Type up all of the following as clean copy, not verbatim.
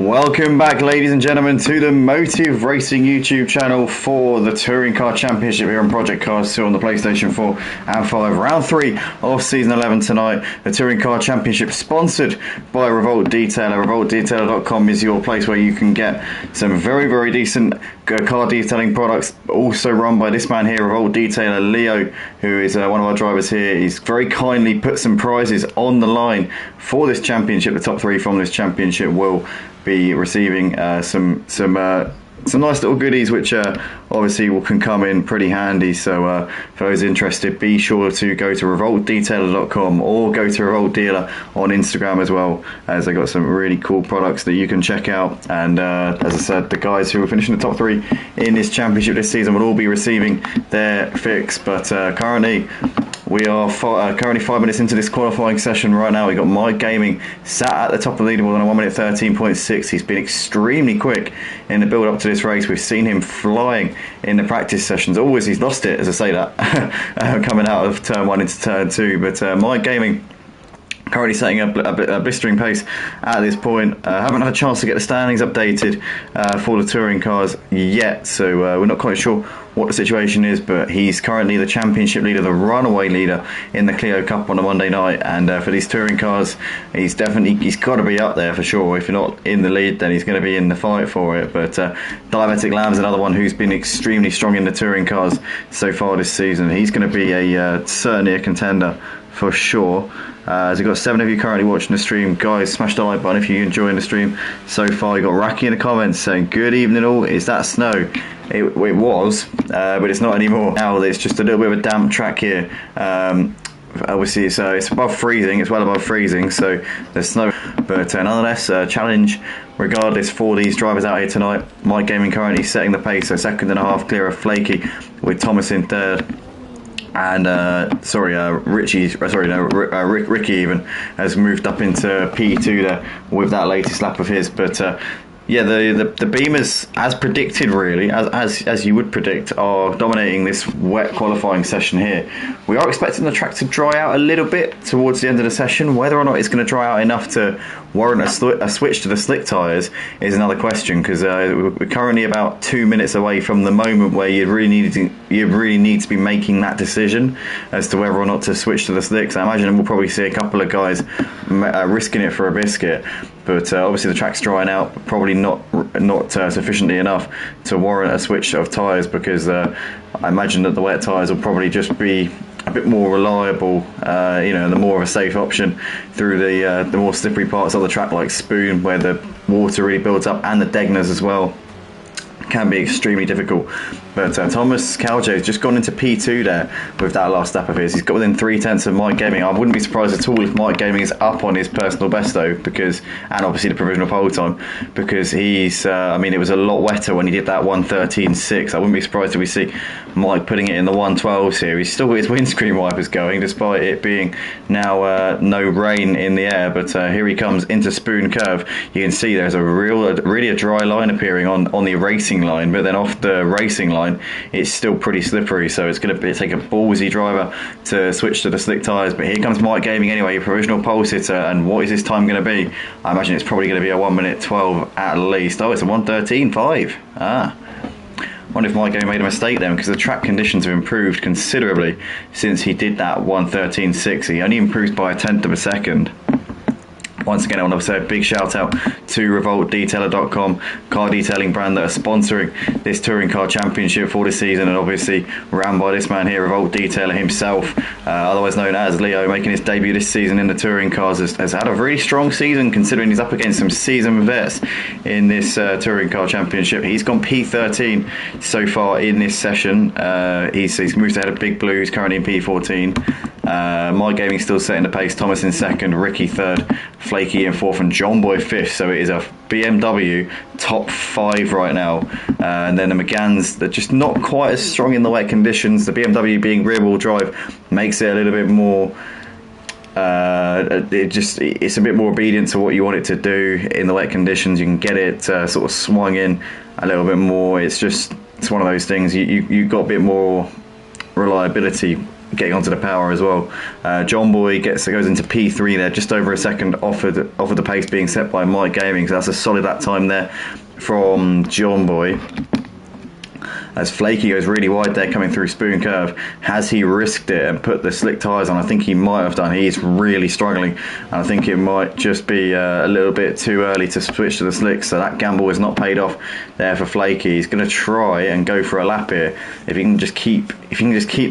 Welcome back, ladies and gentlemen, to the Motive Racing YouTube channel for the Touring Car Championship here on Project Cars 2 on the PlayStation 4 and 5. Round 3 of Season 11 tonight. The Touring Car Championship sponsored by Revolt Detailer. RevoltDetailer.com is your place where you can get some very, very decent car detailing products, also run by this man here, Revolt Detailer Leo, who is one of our drivers here. He's very kindly put some prizes on the line for this championship. The top 3 from this championship will be receiving some nice little goodies, which obviously can come in pretty handy. So for those interested, be sure to go to revoltdetailer.com or go to Revolt Dealer on Instagram as well, as they got some really cool products that you can check out. And as I said, the guys who are finishing the top 3 in this championship this season will all be receiving their fix. But currently we are currently 5 minutes into this qualifying session right now. We've got Mike Gaming sat at the top of the leaderboard on a 1 minute 13.6. He's been extremely quick in the build up to this race. We've seen him flying in the practice sessions. Always he's lost it, as I say that, coming out of turn 1 into turn 2. But Mike Gaming currently setting up a blistering pace at this point. Haven't had a chance to get the standings updated for the touring cars yet, so we're not quite sure what the situation is, but he's currently the championship leader, the runaway leader in the Clio Cup on a Monday night. And for these touring cars, he's got to be up there for sure. If you're not in the lead, then he's going to be in the fight for it. But Diabetic Lamb's another one who's been extremely strong in the touring cars so far this season. He's going to be certainly a contender for sure. As we've got 7 of you currently watching the stream, guys, smash the like button if you're enjoying the stream so far. You've got Raki in the comments saying, good evening all, is that snow? It was, but it's not anymore now. It's just a little bit of a damp track here. Obviously it's above freezing, it's well above freezing, so there's snow, but nonetheless, challenge regardless for these drivers out here tonight. Mike Gaming currently setting the pace, so 2.5 clear of Flaky, with Thomas in 3rd. And Ricky even has moved up into P2 there with that latest lap of his. But yeah, the Beamers, as predicted, really, as you would predict, are dominating this wet qualifying session here. We are expecting the track to dry out a little bit towards the end of the session. Whether or not it's going to dry out enough to warrant a switch to the slick tyres is another question, because we're currently about 2 minutes away from the moment where you really need to be making that decision as to whether or not to switch to the slicks. I imagine we'll probably see a couple of guys risking it for a biscuit, but obviously the track's drying out, probably not sufficiently enough to warrant a switch of tyres, because I imagine that the wet tyres will probably just be a bit more reliable, the more of a safe option through the more slippery parts of the track, like Spoon, where the water really builds up, and the Degners as well. Can be extremely difficult. But Thomas Calje has just gone into P2 there with that last lap of his. He's got within 0.3 of Mike Gaming. I wouldn't be surprised at all if Mike Gaming is up on his personal best though, and obviously the provisional pole time, because he's it was a lot wetter when he did that 1:13.6. I wouldn't be surprised if we see Mike putting it in the 1:12s here. He's still got his windscreen wipers going despite it being now no rain in the air. But here he comes into Spoon Curve. You can see there's really a dry line appearing on the racing line, but then off the racing line it's still pretty slippery, so it's going to take a ballsy driver to switch to the slick tyres. But here comes Mike Gaming anyway, provisional pole sitter, and what is his time going to be? I imagine it's probably going to be a 1 minute 12 at least. Oh, it's a 1:13.5. Wonder if Mike Gaming made a mistake then, because the track conditions have improved considerably since he did that 1:13.6. He only improved by 1/10 of a second. Once again, I want to say a big shout out to RevoltDetailer.com, car detailing brand that are sponsoring this touring car championship for this season, and obviously ran by this man here, Revolt Detailer himself, otherwise known as Leo, making his debut this season in the touring cars. Has had a really strong season, considering he's up against some seasoned vets in this touring car championship. He's gone P13 so far in this session. He's moved ahead of Big Blue, who's currently in P14. My Gaming still setting the pace. Thomas in 2nd, Ricky 3rd, Flaky in 4th, and John Boy 5th. So it is a BMW top 5 right now. And then the McGanns, they're just not quite as strong in the wet conditions. The BMW being rear wheel drive makes it a little bit more it's a bit more obedient to what you want it to do in the wet conditions. You can get it sort of swung in a little bit more. It's one of those things. You got a bit more reliability getting onto the power as well. John Boy goes into P3 there, just over a second off of the pace being set by Mike Gaming. So that's a solid lap time there from John Boy. As Flaky goes really wide there coming through Spoon Curve. Has he risked it and put the slick tyres on? I think he might have done. He's really struggling, and I think it might just be a little bit too early to switch to the slicks, so that gamble is not paid off there for Flaky. He's going to try and go for a lap here. If he can just keep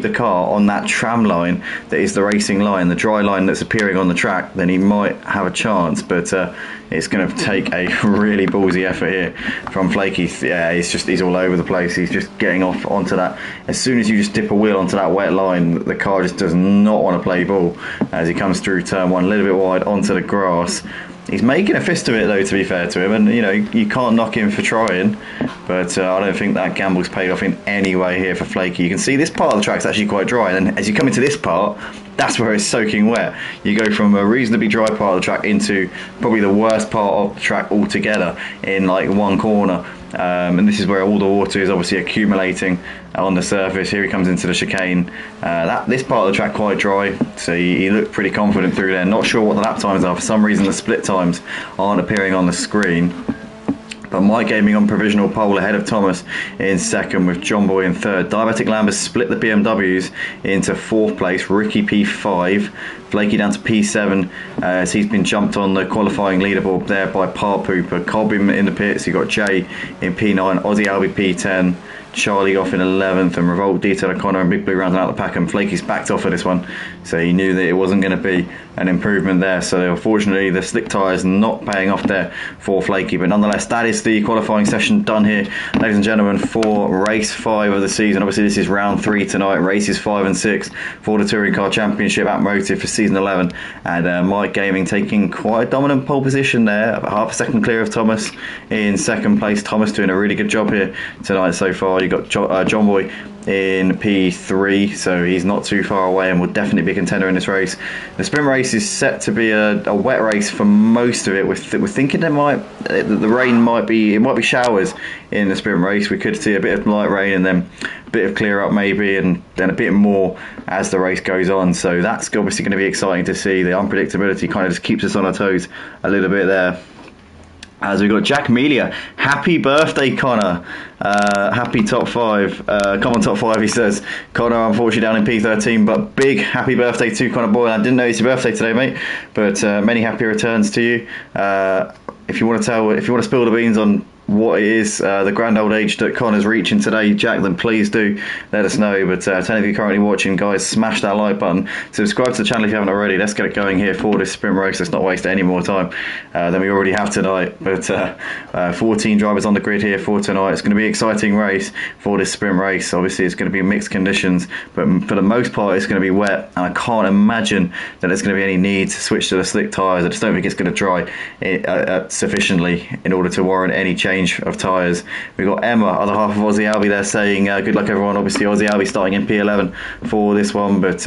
the car on that tram line that is the racing line, the dry line that's appearing on the track, then he might have a chance, but it's going to take a really ballsy effort here from Flaky. Yeah, he's all over the place. He's just getting off onto that. As soon as you just dip a wheel onto that wet line, the car just does not want to play ball as he comes through turn one, a little bit wide onto the grass. He's making a fist of it, though, to be fair to him, and you can't knock him for trying, but I don't think that gamble's paid off in any way here for Flaky. You can see this part of the track's actually quite dry, and as you come into this part, that's where it's soaking wet. You go from a reasonably dry part of the track into probably the worst part of the track altogether in like one corner. And this is where all the water is obviously accumulating on the surface. Here he comes into the chicane. This part of the track quite dry, so he looked pretty confident through there. Not sure what the lap times are. For some reason the split times aren't appearing on the screen. But Mike Gaming on provisional pole ahead of Thomas in second, with John Boy in third. Diabetic Lamb has split the BMWs into fourth place. Ricky P5, Flaky down to P7 as he's been jumped on the qualifying leaderboard there by Part Pooper. Cobb in the pits. You got Jay in P9, Aussie Albie P10. Charlie off in 11th, and Revolt, Detail O'Connor and Big Blue rounding out the pack, and Flaky's backed off of this one, so he knew that it wasn't going to be an improvement there. So unfortunately the slick tyres not paying off there for Flaky, but nonetheless that is the qualifying session done here, ladies and gentlemen, for race 5 of the season. Obviously this is round 3 tonight, races 5 and 6 for the Touring Car Championship at Motive for season 11, and Mike Gaming taking quite a dominant pole position there, half a second clear of Thomas in second place. Thomas doing a really good job here tonight so far. You've got John Boy in P3, so he's not too far away and will definitely be a contender in this race. The sprint race is set to be a wet race for most of it. We're thinking the rain might be showers in the sprint race. We could see a bit of light rain and then a bit of clear up maybe, and then a bit more as the race goes on. So that's obviously going to be exciting to see. The unpredictability kind of just keeps us on our toes a little bit there. As we've got Jack Melia, happy birthday, Connor. Happy top 5. Come on, top 5, he says. Connor, unfortunately, down in P13, but big happy birthday to Connor Boyle. I didn't know it's your birthday today, mate, but many happy returns to you. If you want to spill the beans on what it is, the grand old age that Connor's reaching today, Jack, then please do let us know. But to any of you currently watching, guys, smash that like button, subscribe to the channel if you haven't already. Let's get it going here for this sprint race. Let's not waste any more time than we already have tonight. But 14 drivers on the grid here for tonight. It's going to be an exciting race for this sprint race. Obviously it's going to be mixed conditions, but for the most part it's going to be wet, and I can't imagine that there's going to be any need to switch to the slick tyres. I just don't think it's going to dry sufficiently in order to warrant any change of tyres. We've got Emma, other half of Aussie Albie there, saying good luck everyone. Obviously Aussie Albie starting in P11 for this one, but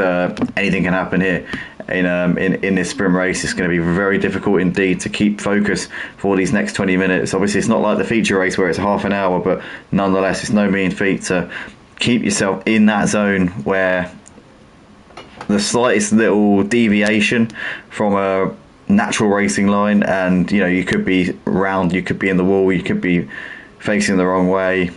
anything can happen here in this sprint race. It's going to be very difficult indeed to keep focus for these next 20 minutes. Obviously it's not like the feature race where it's half an hour, but nonetheless it's no mean feat to keep yourself in that zone where the slightest little deviation from a natural racing line, and you could be round, you could be in the wall, you could be facing the wrong way.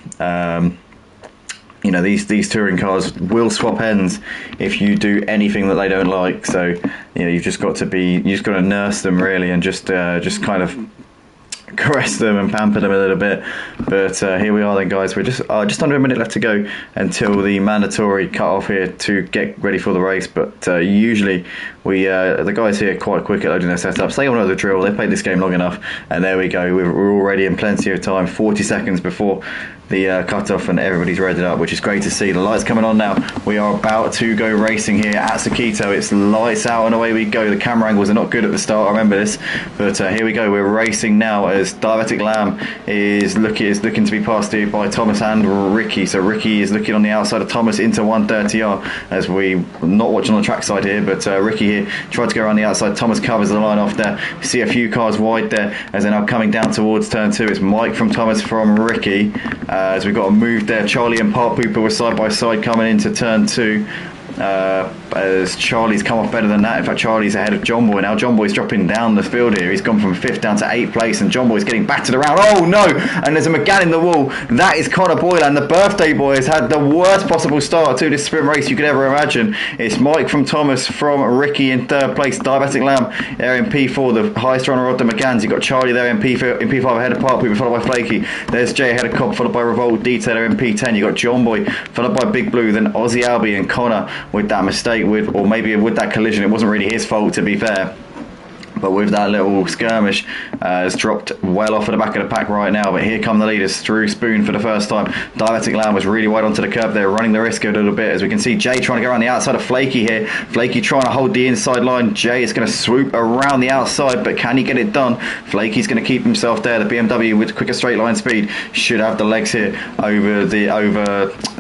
These touring cars will swap ends if you do anything that they don't like. So you've just got to nurse them really, and just kind of caress them and pamper them a little bit. But here we are then, guys. We're just under a minute left to go until the mandatory cut off here to get ready for the race. But usually the guys here are quite quick at loading their setups. They all know the drill. They played this game long enough, and there we go. We're already in plenty of time, 40 seconds before the cut-off, and everybody's readied up, which is great to see. The lights coming on now. We are about to go racing here at Sakitto. It's lights out and away we go. The camera angles are not good at the start, I remember this, but here we go. We're racing now as Diabetic Lamb is looking to be passed here by Thomas and Ricky. So Ricky is looking on the outside of Thomas into 130R, as we're not watching on the track side here, but Ricky here tried to go around the outside. Thomas covers the line off there. See a few cars wide there as they're now coming down towards turn 2. It's Mike from Thomas from Ricky. As we've got a move there, Charlie and Part Pooper were side by side coming into turn 2. as Charlie's come off better than that. In fact, Charlie's ahead of John Boy now. John Boy's dropping down the field here. He's gone from 5th down to 8th place, and John Boy's getting battered around. Oh no! And there's a McGann in the wall. That is Connor Boylan. The birthday boy has had the worst possible start to this sprint race you could ever imagine. It's Mike from Thomas, from Ricky in 3rd place. Diabetic Lamb there in P4, the highest runner of the McGanns. You've got Charlie there in P5 ahead of Park, followed by Flaky. There's Jay ahead of Cobb, followed by Revolt Detailer in P10. You've got John Boy, followed by Big Blue, then Aussie Albie and Connor with that mistake, or maybe with that collision. It wasn't really his fault, to be fair. But with that little skirmish, has dropped well off at the back of the pack right now. But here come the leaders through Spoon for the first time. Diabetic Lamb was really wide onto the curb there, running the risk a little bit. As we can see, Jay trying to go around the outside of Flaky here. Flaky trying to hold the inside line. Jay is going to swoop around the outside, but can he get it done? Flaky's going to keep himself there. The BMW with quicker straight line speed should have the legs here over the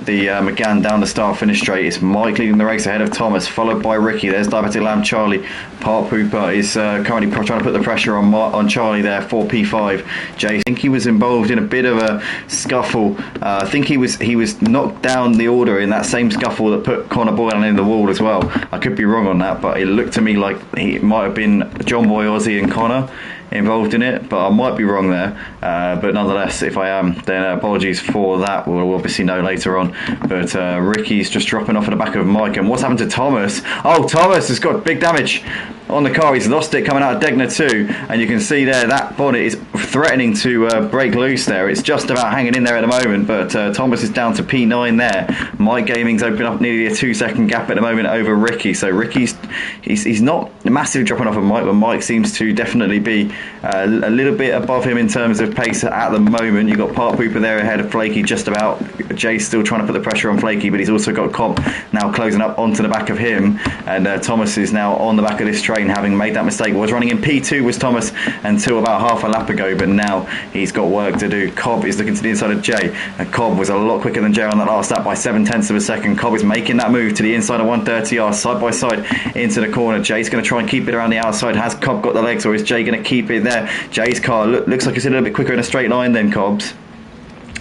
McGann down the start finish straight. It's Mike leading the race ahead of Thomas, followed by Ricky. There's Diabetic Lamb. Charlie Part Pooper is currently trying to put the pressure on Charlie there for P5. Jay, I think he was involved in a bit of a scuffle. I think he was knocked down the order in that same scuffle that put Connor Boylan in the wall as well. I could be wrong on that, but it looked to me like it might have been John Boy, Aussie and Connor involved in it, but I might be wrong there. But nonetheless, if I am, then apologies for that. We'll obviously know later on. But Ricky's just dropping off at the back of Mike. And what's happened to Thomas? Oh, Thomas has got big damage on the car. He's lost it coming out of Degner 2, and you can see there that bonnet is threatening to break loose there. It's just about hanging in there at the moment, but Thomas is down to P9 there. Mike Gaming's opened up nearly a 2-second gap at the moment over Ricky. So Ricky's he's not massively dropping off of Mike, but Mike seems to definitely be a little bit above him in terms of pace at the moment. You've got Park Pooper there ahead of Flaky just about. Jay's still trying to put the pressure on Flaky, but he's also got Cobb now closing up onto the back of him, and Thomas is now on the back of this train, having made that mistake. Was running in P2 was Thomas until about half a lap ago, but now he's got work to do. Cobb is looking to the inside of Jay, and Cobb was a lot quicker than Jay on that last lap by 0.7 of a second. Cobb is making that move to the inside of 130R, side by side into the corner. Jay's going to try and keep it around the outside. Has Cobb got the legs, or is Jay going to keep it there? Jay's car looks like it's a little bit quicker in a straight line than Cobb's.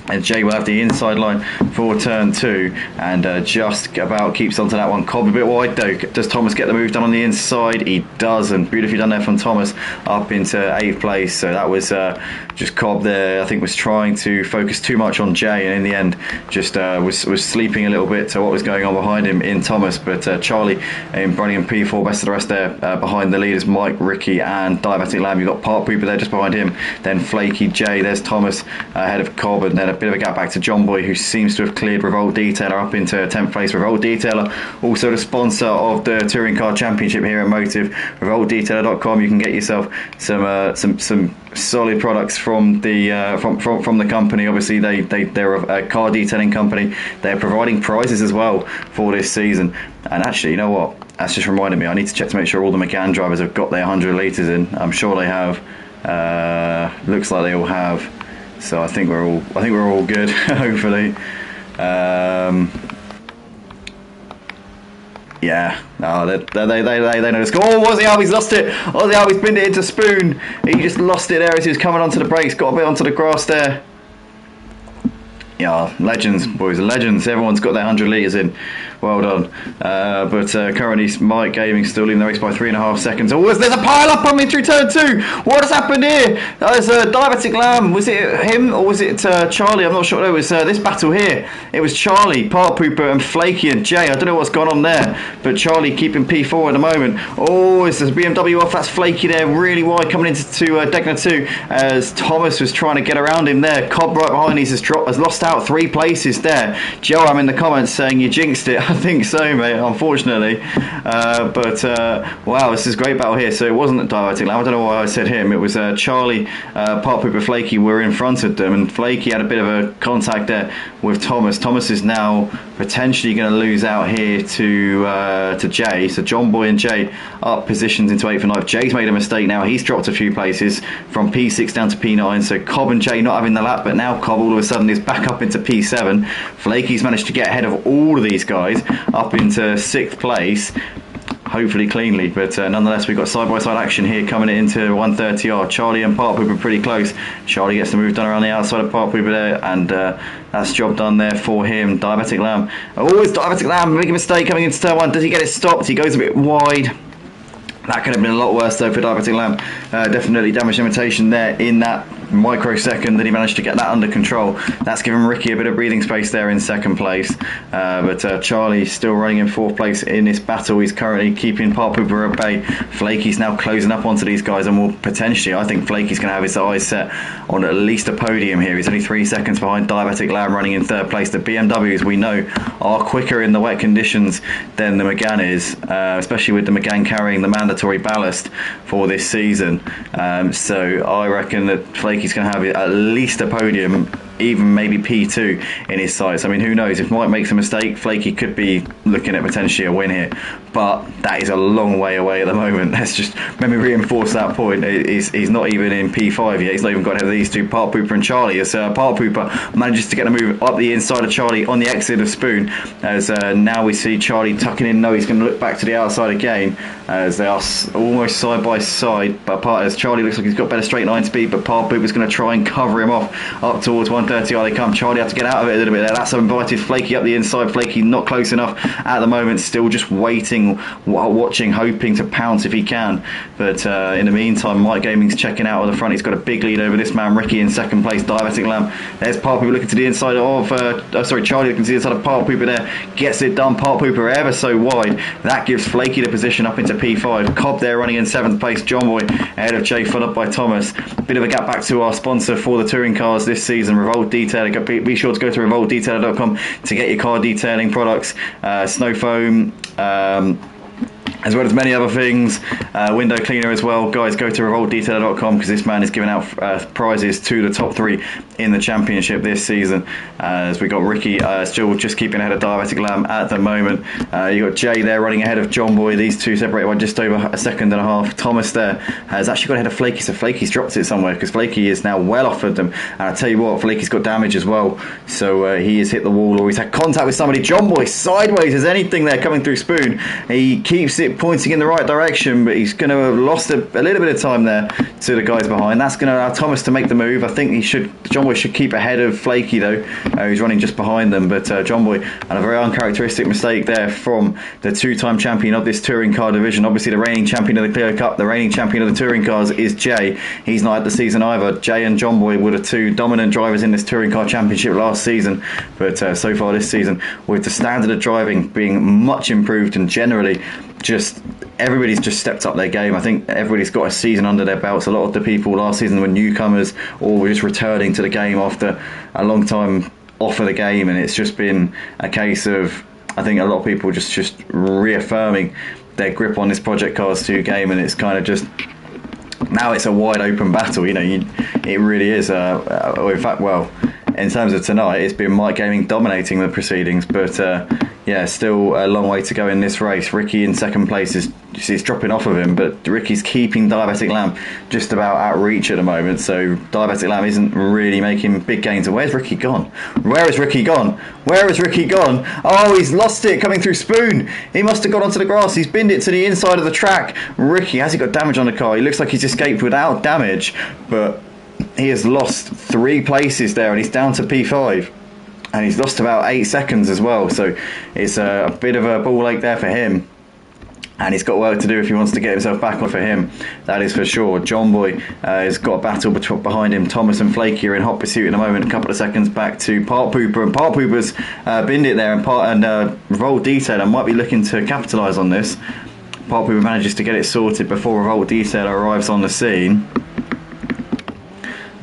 And Jay will have the inside line for turn 2, and just about keeps onto that one. Cobb a bit wide though. Does Thomas get the move done on the inside? He does, and beautifully done there from Thomas up into 8th place. So that was just Cobb there. I think was trying to focus too much on Jay, and in the end just was sleeping a little bit to what was going on behind him in Thomas. But Charlie running in P4, best of the rest there behind the leaders Mike, Ricky and Diabetic Lamb. You've got Park Pooper there just behind him, then Flaky, Jay, there's Thomas ahead of Cobb, and then a bit of a gap back to John Boy, who seems to have cleared Revolt Detailer up into 10th place. Revolt Detailer, also the sponsor of the Touring Car Championship here at Motive. RevoltDetailer.com. You can get yourself some solid products from the from the company. Obviously, they're a car detailing company. They're providing prizes as well for this season. And actually, you know what? That's just reminded me. I need to check to make sure all the McGann drivers have got their 100 litres in. I'm sure they have. Looks like they all have. So I think we're all good. Hopefully, yeah. No, they know the score. Oh, Aussie Albie's lost it. Aussie Albie's pinned it into Spoon. He just lost it there as he was coming onto the brakes. Got a bit onto the grass there. Yeah, legends, boys, legends. Everyone's got their 100 litres in. Well done. But currently, Mike Gaming still leading the race by 3.5 seconds. Oh, there's a pile up on me through turn 2. What has happened here? There's Diabetic Lamb. Was it him or was it Charlie? I'm not sure. No, it was this battle here. It was Charlie, Part Pooper, and Flaky and Jay. I don't know what's gone on there, but Charlie keeping P4 at the moment. Oh, it's this BMW off. That's Flaky there, really wide coming into Degner 2 as Thomas was trying to get around him there. Cobb right behind has lost out 3 places there. Joe, I'm in the comments saying you jinxed it. I think so, mate, unfortunately. But wow, this is a great battle here. So it wasn't Diabetic Lamb. I don't know why I said him. It was Charlie, Part Pooper, Flaky were in front of them, and Flaky had a bit of a contact there with Thomas. Thomas is now potentially going to lose out here to Jay. So John Boy and Jay up positions into 8th and 9th. Jay's made a mistake now. He's dropped a few places from P6 down to P9. So Cobb and Jay not having the lap, but now Cobb all of a sudden is back up into P7. Flaky's managed to get ahead of all of these guys up into 6th place. hopefully cleanly, but nonetheless we've got side-by-side action here coming into 130R. Charlie and Park Pooper pretty close. Charlie gets the move done around the outside of Park Pooper there, and that's job done there for him. Diabetic Lamb, always Diabetic Lamb, big mistake coming into turn 1. Does he get it stopped? He goes a bit wide. That could have been a lot worse though for Diabetic Lamb. Definitely damage limitation there in that microsecond that he managed to get that under control. That's given Ricky a bit of breathing space there in second place. But Charlie still running in 4th place in this battle. He's currently keeping Park Pooper at bay. Flaky's now closing up onto these guys, and will potentially, I think Flaky's going to have his eyes set on at least a podium here. He's only 3 seconds behind Diabetic Lamb running in 3rd place. The BMWs, we know, are quicker in the wet conditions than the Megane is, especially with the Megane carrying the mandatory ballast for this season. So I reckon that Flaky's going to have at least a podium, even maybe P2 in his sights. I mean, who knows? If Mike makes a mistake, Flaky could be looking at potentially a win here. But that is a long way away at the moment. Let's just let me reinforce that point. He's not even in P5 yet. He's not even got ahead of these two, Park Pooper and Charlie. As Park Pooper manages to get a move up the inside of Charlie on the exit of Spoon. As now we see Charlie tucking in. No, he's going to look back to the outside again. As they are almost side by side. But as Charlie looks like he's got better straight line speed, but Park Pooper's going to try and cover him off up towards 130. They come. Charlie has to get out of it a little bit there. That's invited Flaky up the inside. Flaky not close enough at the moment. Still just waiting, watching, hoping to pounce if he can. But in the meantime, Mike Gaming's checking out of the front. He's got a big lead over this man, Ricky, in 2nd place. Diabetic Lamb. There's Park Pooper looking to the inside of Charlie looking to the inside of Park Pooper there. Gets it done. Park Pooper ever so wide. That gives Flaky the position up into P5. Cobb there running in 7th place. John Boy ahead of Jay, followed by Thomas. Bit of a gap back to our sponsor for the touring cars this season, Revolt Detailing. Be sure to go to revoltdetailer.com to get your car detailing products, snow foam, as well as many other things, window cleaner as well. Guys, go to revoltdetailer.com because this man is giving out prizes to the top 3 in the championship this season. As we got Ricky still just keeping ahead of Diabetic Lamb at the moment. You got Jay there running ahead of John Boy. These two separated by just over a second and a half. Thomas there has actually got ahead of Flaky, so Flaky's dropped it somewhere because Flaky is now well off of them. And I tell you what, Flaky's got damage as well, so he has hit the wall or he's had contact with somebody. John Boy sideways as anything there coming through Spoon. He keeps it pointing in the right direction, but he's going to have lost a little bit of time there to the guys behind. That's going to allow Thomas to make the move. I think John Boy should keep ahead of Flaky though. He's running just behind them, but John Boy had a very uncharacteristic mistake there from the 2-time champion of this touring car division. Obviously the reigning champion of the Clio Cup, the reigning champion of the touring cars is Jay. He's not had the season either. Jay and John Boy were the 2 dominant drivers in this touring car championship last season, but so far this season, with the standard of driving being much improved and generally just everybody's just stepped up their game. I think everybody's got a season under their belts. A lot of the people last season were newcomers or were just returning to the game after a long time off of the game, and it's just been a case of, I think, a lot of people just reaffirming their grip on this Project Cars 2 game, and it's kind of just now it's a wide open battle. It really is. In fact, well, in terms of tonight, it's been Mike Gaming dominating the proceedings, but yeah, still a long way to go in this race. Ricky in 2nd place is dropping off of him, but Ricky's keeping Diabetic Lamb just about out reach at the moment, so Diabetic Lamb isn't really making big gains. And where's Ricky gone? Where has Ricky gone? Where has Ricky gone? Oh, he's lost it coming through Spoon. He must have gone onto the grass. He's binned it to the inside of the track. Ricky, has he got damage on the car? He looks like he's escaped without damage, but he has lost 3 places there, and he's down to P5. And he's lost about 8 seconds as well, so it's a bit of a ball ache there for him. And he's got work to do if he wants to get himself back on for him, that is for sure. John Boy has got a battle behind him. Thomas and Flaky are in hot pursuit in a moment. A couple of seconds back to Park Pooper, and Park Pooper's binned it there, and Revolt Detailer might be looking to capitalise on this. Park Pooper manages to get it sorted before Revolt Detailer arrives on the scene.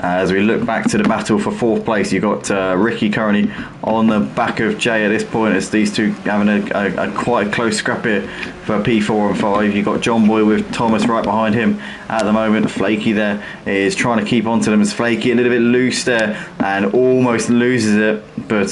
As we look back to the battle for 4th place, you've got Ricky currently on the back of Jay at this point, as these two having a quite close scrap here for P4 and 5. You've got John Boy with Thomas right behind him at the moment. Flaky there is trying to keep onto them, as Flaky a little bit loose there and almost loses it, but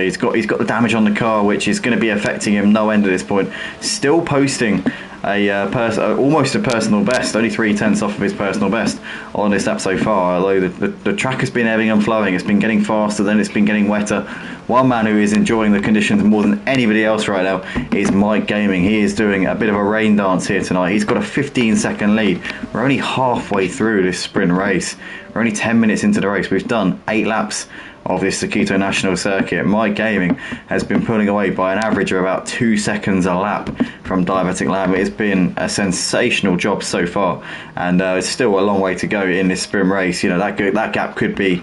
he's got the damage on the car, which is going to be affecting him no end at this point. Still posting almost a personal best, only 3/10 off of his personal best on this lap so far. Although the track has been ebbing and flowing, it's been getting faster, then it's been getting wetter. One man who is enjoying the conditions more than anybody else right now is Mike Gaming. He is doing a bit of a rain dance here tonight. He's got a 15-second lead. We're only halfway through this sprint race. We're only 10 minutes into the race. We've done 8 laps of this Sakitto National Circuit. Mike Gaming has been pulling away by an average of about 2 seconds a lap from Diabetic Lamb. It's been a sensational job so far, and it's still a long way to go in this sprint race. You know, that gap could be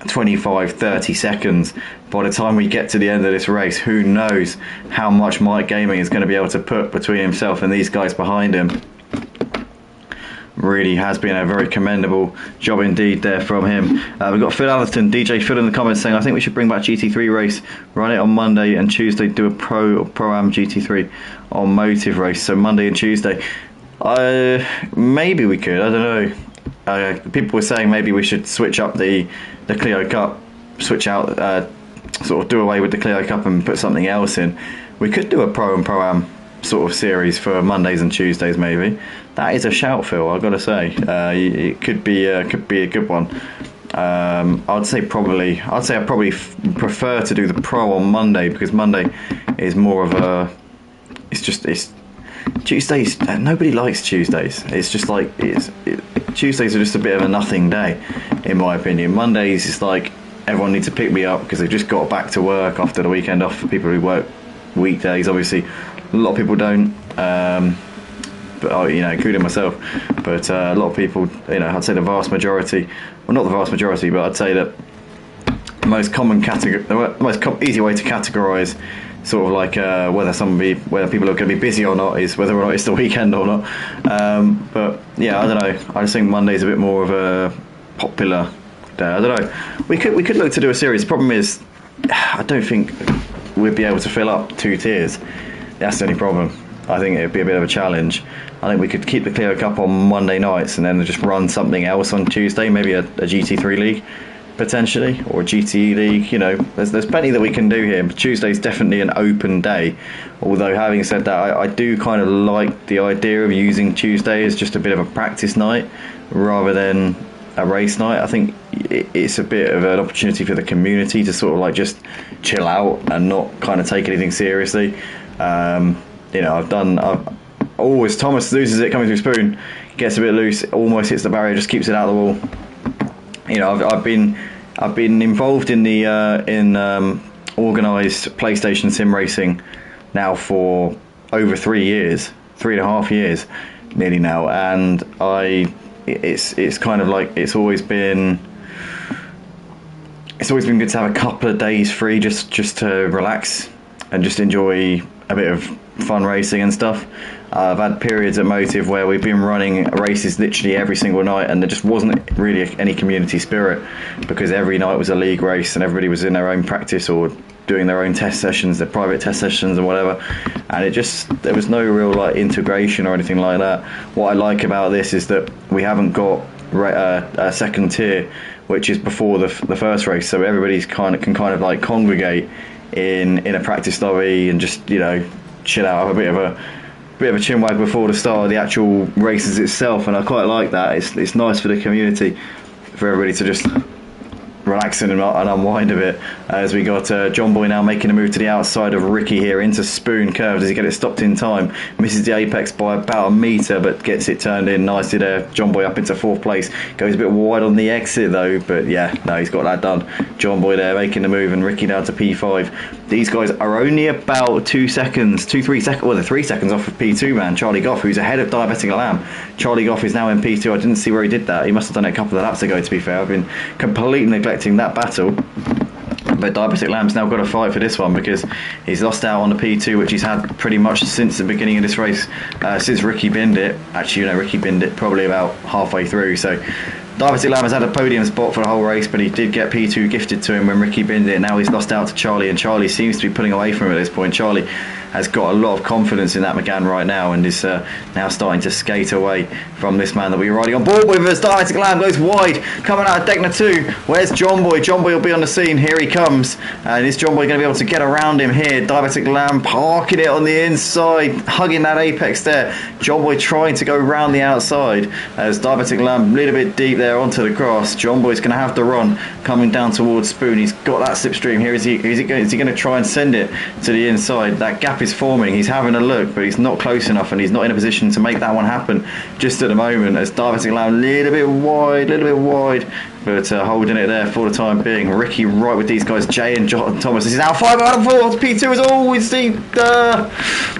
25-30 seconds by the time we get to the end of this race. Who knows how much Mike Gaming is going to be able to put between himself and these guys behind him. Really has been a very commendable job indeed there from him. We've got Phil Alliston, DJ Phil, in the comments saying, I think we should bring back GT3 race, run it on Monday and Tuesday, do a Pro-Am GT3 on Motive race. So Monday and Tuesday. Maybe we could, I don't know. People were saying maybe we should switch up the Clio Cup, switch out, sort of do away with the Clio Cup and put something else in. We could do a Pro and Pro-Am sort of series for Mondays and Tuesdays maybe. That is a shout, Phil, I've got to say. It could be a good one. I'd say I probably prefer to do the Pro on Monday, because Monday is more of a... It's Tuesdays, nobody likes Tuesdays. It's just like Tuesdays are just a bit of a nothing day, in my opinion. Mondays is like everyone needs to pick me up because they've just got back to work after the weekend off. For people who work weekdays, obviously, a lot of people don't. But including myself. But a lot of people, I'd say the vast majority. Well, not the vast majority, but I'd say that the most common easy way to categorise sort of like whether people are going to be busy or not is whether or not it's the weekend or not. But yeah, I don't know. I just think Monday's a bit more of a popular day. I don't know. We could look to do a series. The problem is, I don't think we'd be able to fill up 2 tiers. That's the only problem. I think it'd be a bit of a challenge. I think we could keep the Clio Cup on Monday nights and then just run something else on Tuesday, maybe a GT3 league potentially, or a GTE league. There's plenty that we can do here. But Tuesday's definitely an open day. Although having said that, I do kind of like the idea of using Tuesday as just a bit of a practice night rather than a race night. I think it's a bit of an opportunity for the community to sort of like just chill out and not kind of take anything seriously. Thomas loses it coming through Spoon, gets a bit loose, almost hits the barrier, just keeps it out of the wall. I've been involved in the organised PlayStation sim racing now for over 3.5 years nearly now, and it's kind of like it's always been good to have a couple of days free just to relax and just enjoy a bit of fun racing and stuff. I've had periods at Motive where we've been running races literally every single night, and there just wasn't really any community spirit, because every night was a league race and everybody was in their own practice or doing their own test sessions, their private test sessions and whatever, and there was no real like integration or anything like that. What I like about this is that we haven't got a second tier, which is before the first race, so everybody's can kind of like congregate in a practice lobby and just chill out, have a bit of a chinwag before the start of the actual races itself. And I quite like that. It's nice for the community, for everybody to just relax and unwind a bit, as we got John Boy now making a move to the outside of Ricky here into Spoon curve. Does he get it stopped in time? Misses the apex by about a metre, but gets it turned in nicely there. John Boy up into 4th place, goes a bit wide on the exit though, but yeah, no, he's got that done. John Boy there making the move, and Ricky down to P5. These guys are only about 3 seconds off of P2 man, Charlie Goff, who's ahead of Diabetic Lamb. Charlie Goff is now in P2. I didn't see where he did that. He must have done it a couple of laps ago, to be fair. I've been completely neglecting that battle. But Diabetic Lamb's now got to fight for this one, because he's lost out on the P2, which he's had pretty much since the beginning of this race, since Ricky binned it. Actually, Ricky binned it probably about halfway through, so Diabetic Lamb has had a podium spot for the whole race, but he did get P2 gifted to him when Ricky binned it. Now he's lost out to Charlie, and Charlie seems to be pulling away from him at this point. Charlie has got a lot of confidence in that McGann right now, and is now starting to skate away from this man that we're riding on board with us. Diabetic Lamb goes wide, coming out of Deckner 2. Where's John Boy? John Boy will be on the scene. Here he comes. And is John Boy going to be able to get around him here? Diabetic Lamb parking it on the inside, hugging that apex there. John Boy trying to go round the outside as Diabetic Lamb a little bit deep there onto the cross. John Boy's going to have to run coming down towards Spoon. He's got that slipstream here. Is he going to try and send it to the inside? That gap is forming. He's having a look, but he's not close enough, and he's not in a position to make that one happen just at the moment, as Diabetic Lamb a little bit wide, but holding it there for the time being. Ricky right with these guys, Jay and Thomas. This is now 5 out of 4. P2 is always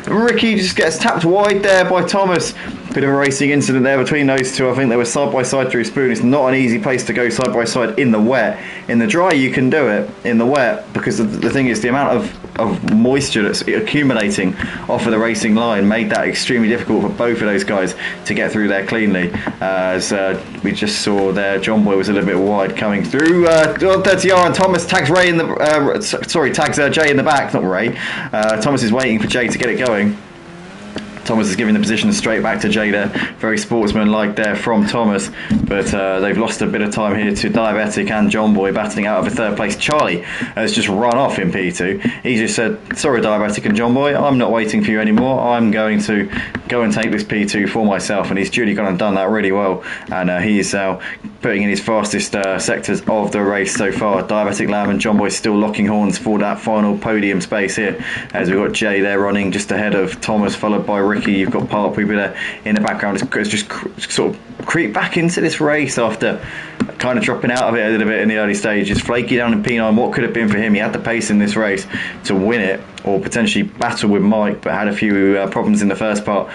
Ricky just gets tapped wide there by Thomas. Bit of a racing incident there between those two. I think they were side by side through Spoon. It's not an easy place to go side by side in the wet. In the dry you can do it. In the wet, because the thing is, the amount of moisture that's accumulating off of the racing line made that extremely difficult for both of those guys to get through there cleanly. As we just saw there, John Boy was a little bit wide coming through. 30R, and Thomas tags Ray in the tags Jay in the back, not Ray. Thomas is waiting for Jay to get it going. Thomas is giving the position straight back to Jay there. Very sportsman-like there from Thomas. But they've lost a bit of time here to Diabetic and John Boy battling out of a third place. Charlie has just run off in P2. He just said, sorry Diabetic and John Boy, I'm not waiting for you anymore. I'm going to go and take this P2 for myself. And he's duly gone and done that really well. And he is now putting in his fastest sectors of the race so far. Diabetic Lamb and John Boy still locking horns for that final podium space here. As we've got Jay there running just ahead of Thomas, followed by Ricky. You've got Park people there in the background. It's just sort of creep back into this race after kind of dropping out of it a little bit in the early stages. Flaky down in P9. What could have been for him? He had the pace in this race to win it, or potentially battle with Mike, but had a few problems in the first part.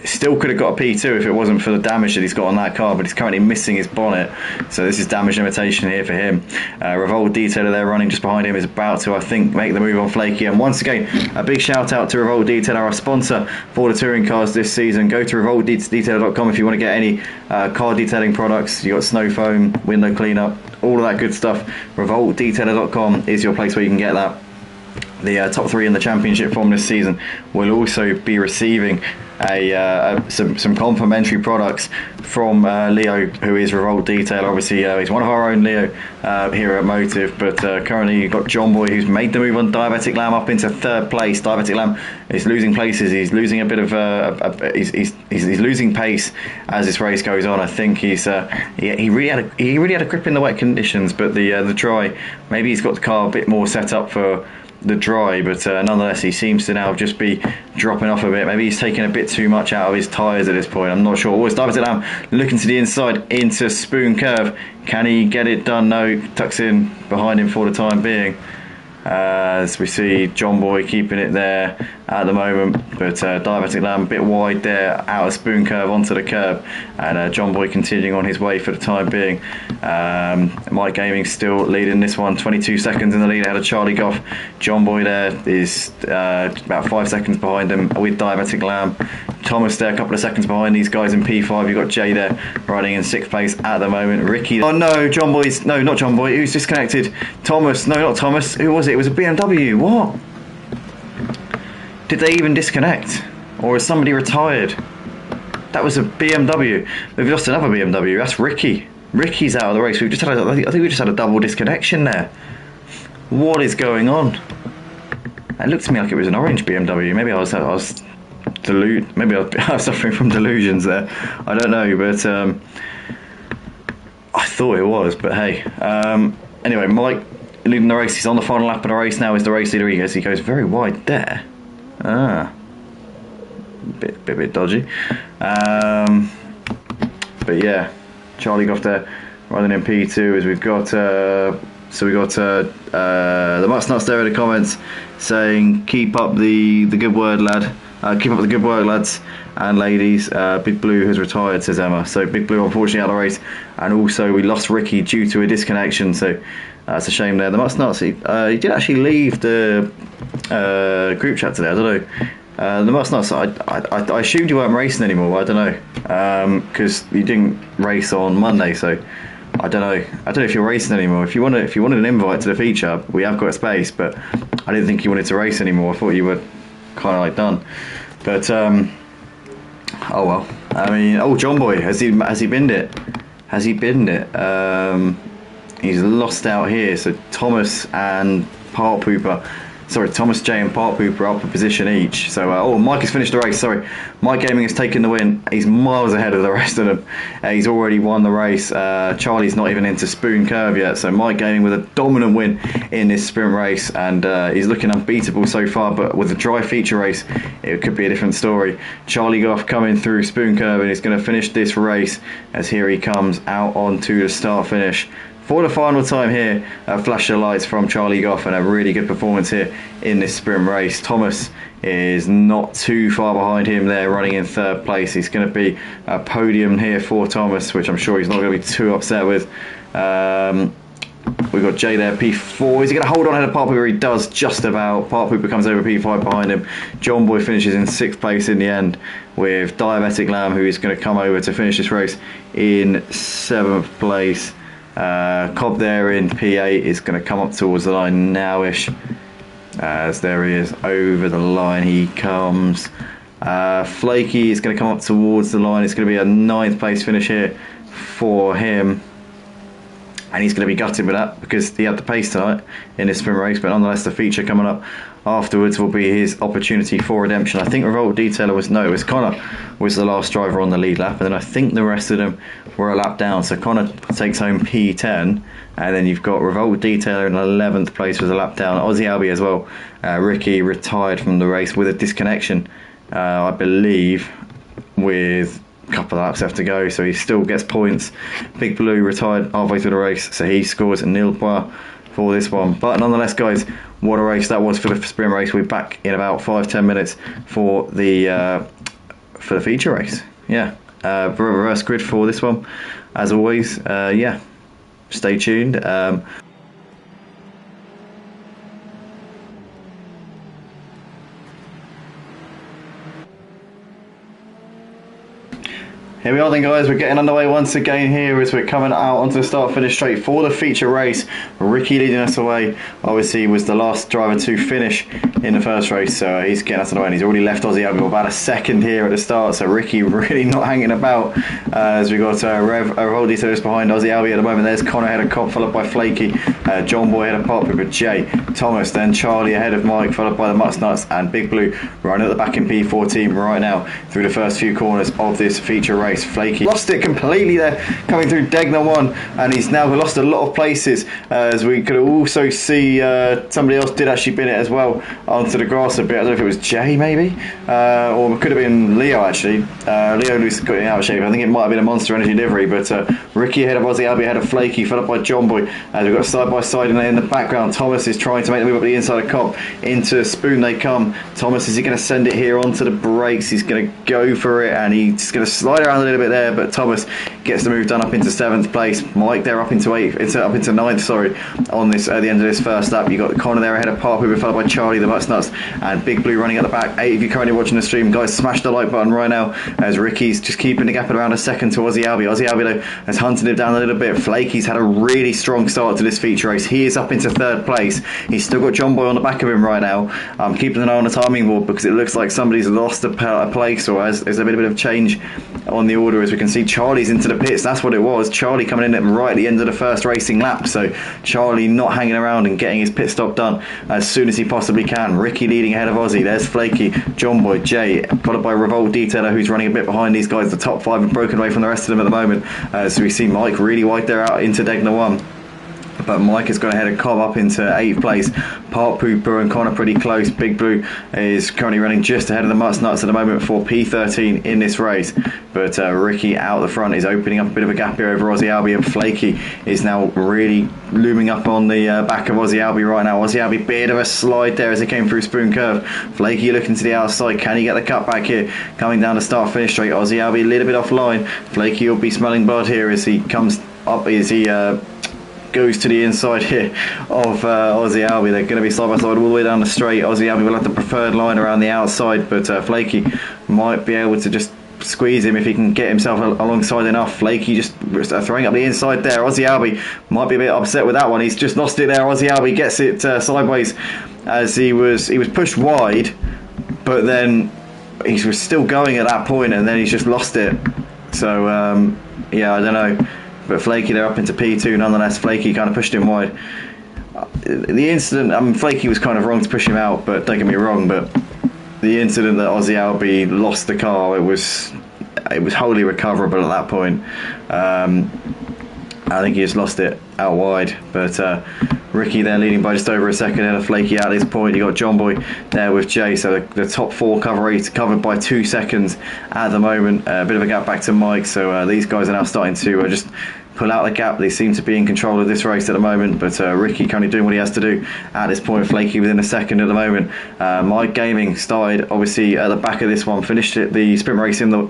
Still could have got a P2 if it wasn't for the damage that he's got on that car, but he's currently missing his bonnet, so this is damage limitation here for him. Revolt Detailer there running just behind him is about to, I think, make the move on Flaky. And once again, a big shout out to Revolt Detailer, our sponsor for the touring cars this season. Go to revoltdetailer.com if you want to get any car detailing products. You got snow foam, window cleanup, all of that good stuff. Revoltdetailer.com is your place where you can get that. The top 3 in the championship from this season will also be receiving some complimentary products from Leo, who is Revolt Detailer. Obviously, he's one of our own, Leo, here at Motive. But currently, you've got John Boy, who's made the move on Diabetic Lamb up into third place. Diabetic Lamb is losing places. He's losing a bit of he's losing pace as this race goes on. I think he really had a grip in the wet conditions, but the dry, maybe he's got the car a bit more set up for the dry, but nonetheless he seems to now just be dropping off a bit. Maybe he's taking a bit too much out of his tyres at this point. I'm not sure. Always Diabetic Lamb looking to the inside into Spoon Curve. Can he get it done? No, tucks in behind him for the time being. As we see John Boy keeping it there at the moment, but Diabetic Lamb a bit wide there out of Spoon Curve onto the curb, and John Boy continuing on his way for the time being. Mike Gaming still leading this one, 22 seconds in the lead ahead of Charlie Goff. John Boy there is about 5 seconds behind him with Diabetic Lamb. Thomas there a couple of seconds behind these guys in P5. You've got Jay there riding in 6th place at the moment. Ricky, oh no, John Boy's, no, not John Boy, who's disconnected? Thomas, no, not Thomas, who was it? It was a BMW. What? Did they even disconnect? Or has somebody retired? That was a BMW. We've lost another BMW. That's Ricky. Ricky's out of the race. We've just had I think we just had a double disconnection there. What is going on? It looked to me like it was an orange BMW. Maybe I was suffering from delusions there. I don't know, but I thought it was. But hey, anyway, Mike leading the race. He's on the final lap of the race now. Is the race leader? He goes very wide there. Bit dodgy. But yeah, Charlie Goff there running in P2 as we've got the Mutts Nuts there in the comments saying keep up the good word, lad. Keep up the good work, lads and ladies. Big Blue has retired, says Emma. So Big Blue unfortunately out of the race, and also we lost Ricky due to a disconnection, so that's a shame there. The Mutts Nuts, he did actually leave the group chat today. I don't know The Must Nuts, I assumed you weren't racing anymore, but I don't know, because you didn't race on Monday, so I don't know. I don't know if you're racing anymore. If you wanted an invite to the feature, we have got a space, but I didn't think you wanted to race anymore. I thought you were kind of like done. But oh well. I mean, John Boy, has he binned it? Has he binned it? He's lost out here. So Thomas and Part Pooper. Sorry, Thomas J and Part Pooper are up a position each. So, Mike has finished the race. Sorry, Mike Gaming has taken the win. He's miles ahead of the rest of them. He's already won the race. Charlie's not even into Spoon Curve yet. So Mike Gaming with a dominant win in this sprint race, and he's looking unbeatable so far. But with the dry feature race, it could be a different story. Charlie Goff coming through Spoon Curve, and he's going to finish this race as here he comes out onto the start finish. For the final time here, a flash of lights from Charlie Goff, and a really good performance here in this sprint race. Thomas is not too far behind him there, running in third place. He's going to be a podium here for Thomas, which I'm sure he's not going to be too upset with. We've got Jay there, P4. Is he going to hold on ahead of Part Pooper? He does just about. Part Pooper comes over P5 behind him. John Boy finishes in 6th place in the end, with Diabetic Lamb, who is going to come over to finish this race in 7th place. Cobb there in P8 is going to come up towards the line nowish, as there he is over the line he comes. Flaky is going to come up towards the line. It's going to be a 9th place finish here for him, and he's going to be gutted with that because he had the pace tonight in this sprint race. But nonetheless, the feature coming up afterwards will be his opportunity for redemption. I think Revolt Detailer Connor was the last driver on the lead lap, and then I think the rest of them were a lap down. So Connor takes home P10, and then you've got Revolt Detailer in 11th place with a lap down. Aussie Albie as well. Ricky retired from the race with a disconnection, I believe, with a couple of laps left to go, so he still gets points. Big Blue retired halfway through the race, so he scores a nil point for this one. But nonetheless, guys, what a race that was for the sprint race. We're back in about 5-10 minutes for the feature race. Yeah, reverse grid for this one, as always. Yeah, stay tuned. Here we are then, guys. We're getting underway once again here as we're coming out onto the start finish straight for the feature race. Ricky leading us away. Obviously, he was the last driver to finish in the first race, so he's getting us underway, and he's already left Aussie Albie about a second here at the start. So Ricky really not hanging about as we got Revolt Detailer behind Aussie Albie at the moment. There's Connor ahead of Cobb, followed by Flaky. John Boy ahead of Pop with Jay, Thomas, then Charlie ahead of Mike, followed by the Mutts Nuts, and Big Blue running at the back in P4 team right now through the first few corners of this feature race. Flaky lost it completely there coming through Degner 1, and he's now lost a lot of places, as we could also see somebody else did actually bin it as well onto the grass a bit. I don't know if it was Jay maybe, or it could have been Leo actually. Leo who's got it out of shape. I think it might have been a Monster Energy livery, but Ricky ahead of Aussie Albie ahead of Flaky, followed by John Boy, as we've got side by side in the background. Thomas is trying to make the move up the inside of Cobb. Into Spoon they come. Thomas, is he going to send it here onto the brakes? He's going to go for it, and he's going to slide around a little bit there, but Thomas gets the move done up into 7th place. Mike there up into 8th, up into 9th, sorry, on this at the end of this first lap. You got Connor there ahead of Park, followed by Charlie, the Mutts Nuts, and Big Blue running at the back. If you're currently watching the stream, guys, smash the like button right now, as Ricky's just keeping the gap at around a second to Aussie Albie. Aussie Albie though has hunted him down a little bit. Flaky's had a really strong start to this feature race. He is up into 3rd place. He's still got John Boy on the back of him right now. I'm keeping an eye on the timing board because it looks like somebody's lost a place, or there's a bit of change on the order, as we can see Charlie's into the pits. That's what it was. Charlie coming in at right at the end of the first racing lap, so Charlie not hanging around and getting his pit stop done as soon as he possibly can. Ricky leading ahead of Aussie. There's Flaky, John Boy, Jay, followed by Revolt Detailer, who's running a bit behind these guys. The top 5 have broken away from the rest of them at the moment, so we see Mike really wide there out into Degner 1. But Mike has gone ahead and Cobb up into 8th place. Part Pooper and Connor pretty close. Big Blue is currently running just ahead of the Mutts Nuts at the moment for P13 in this race. But Ricky out the front is opening up a bit of a gap here over Aussie Albie, and Flaky is now really looming up on the back of Aussie Albie right now. Aussie Albie, bit of a slide there as he came through Spoon Curve. Flaky looking to the outside. Can he get the cut back here? Coming down the start finish straight. Aussie Albie a little bit offline. Flaky will be smelling blood here as he comes up, as he goes to the inside here of Aussie Albie. They're going to be side by side all the way down the straight. Aussie Albie will have the preferred line around the outside, but Flaky might be able to just squeeze him if he can get himself alongside enough. Flaky just throwing up the inside there. Aussie Albie might be a bit upset with that one. He's just lost it there. Aussie Albie gets it sideways as he was pushed wide, but then he was still going at that point, and then he's just lost it. So yeah, I don't know, but Flaky, they're up into P2 nonetheless. Flaky kind of pushed him wide. The incident, I mean, Flaky was kind of wrong to push him out, but don't get me wrong, but the incident that Aussie Albie lost the car, it was wholly recoverable at that point. I think he just lost it out wide, but Ricky there leading by just over a second ahead of Flaky at this point. You got John Boy there with Jay, so the top four covered by 2 seconds at the moment. A bit of a gap back to Mike, so these guys are now starting to just pull out the gap. They seem to be in control of this race at the moment, but Ricky currently doing what he has to do at this point. Flaky within a second at the moment. Mike Gaming started obviously at the back of this one, finished it, the sprint race in the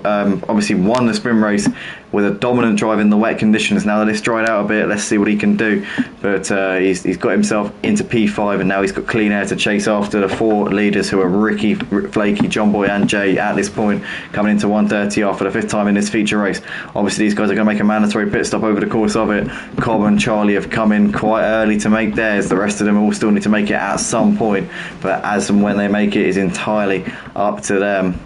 obviously won the sprint race with a dominant drive in the wet conditions. Now that it's dried out a bit, let's see what he can do. But he's got himself into P5, and now he's got clean air to chase after the 4 leaders, who are Ricky, Flaky, John Boy and Jay at this point, coming into 1:30 off for the 5th time in this feature race. Obviously these guys are going to make a mandatory pit stop over the course of it. Cobb and Charlie have come in quite early to make theirs. The rest of them all still need to make it at some point, but as and when they make it is entirely up to them.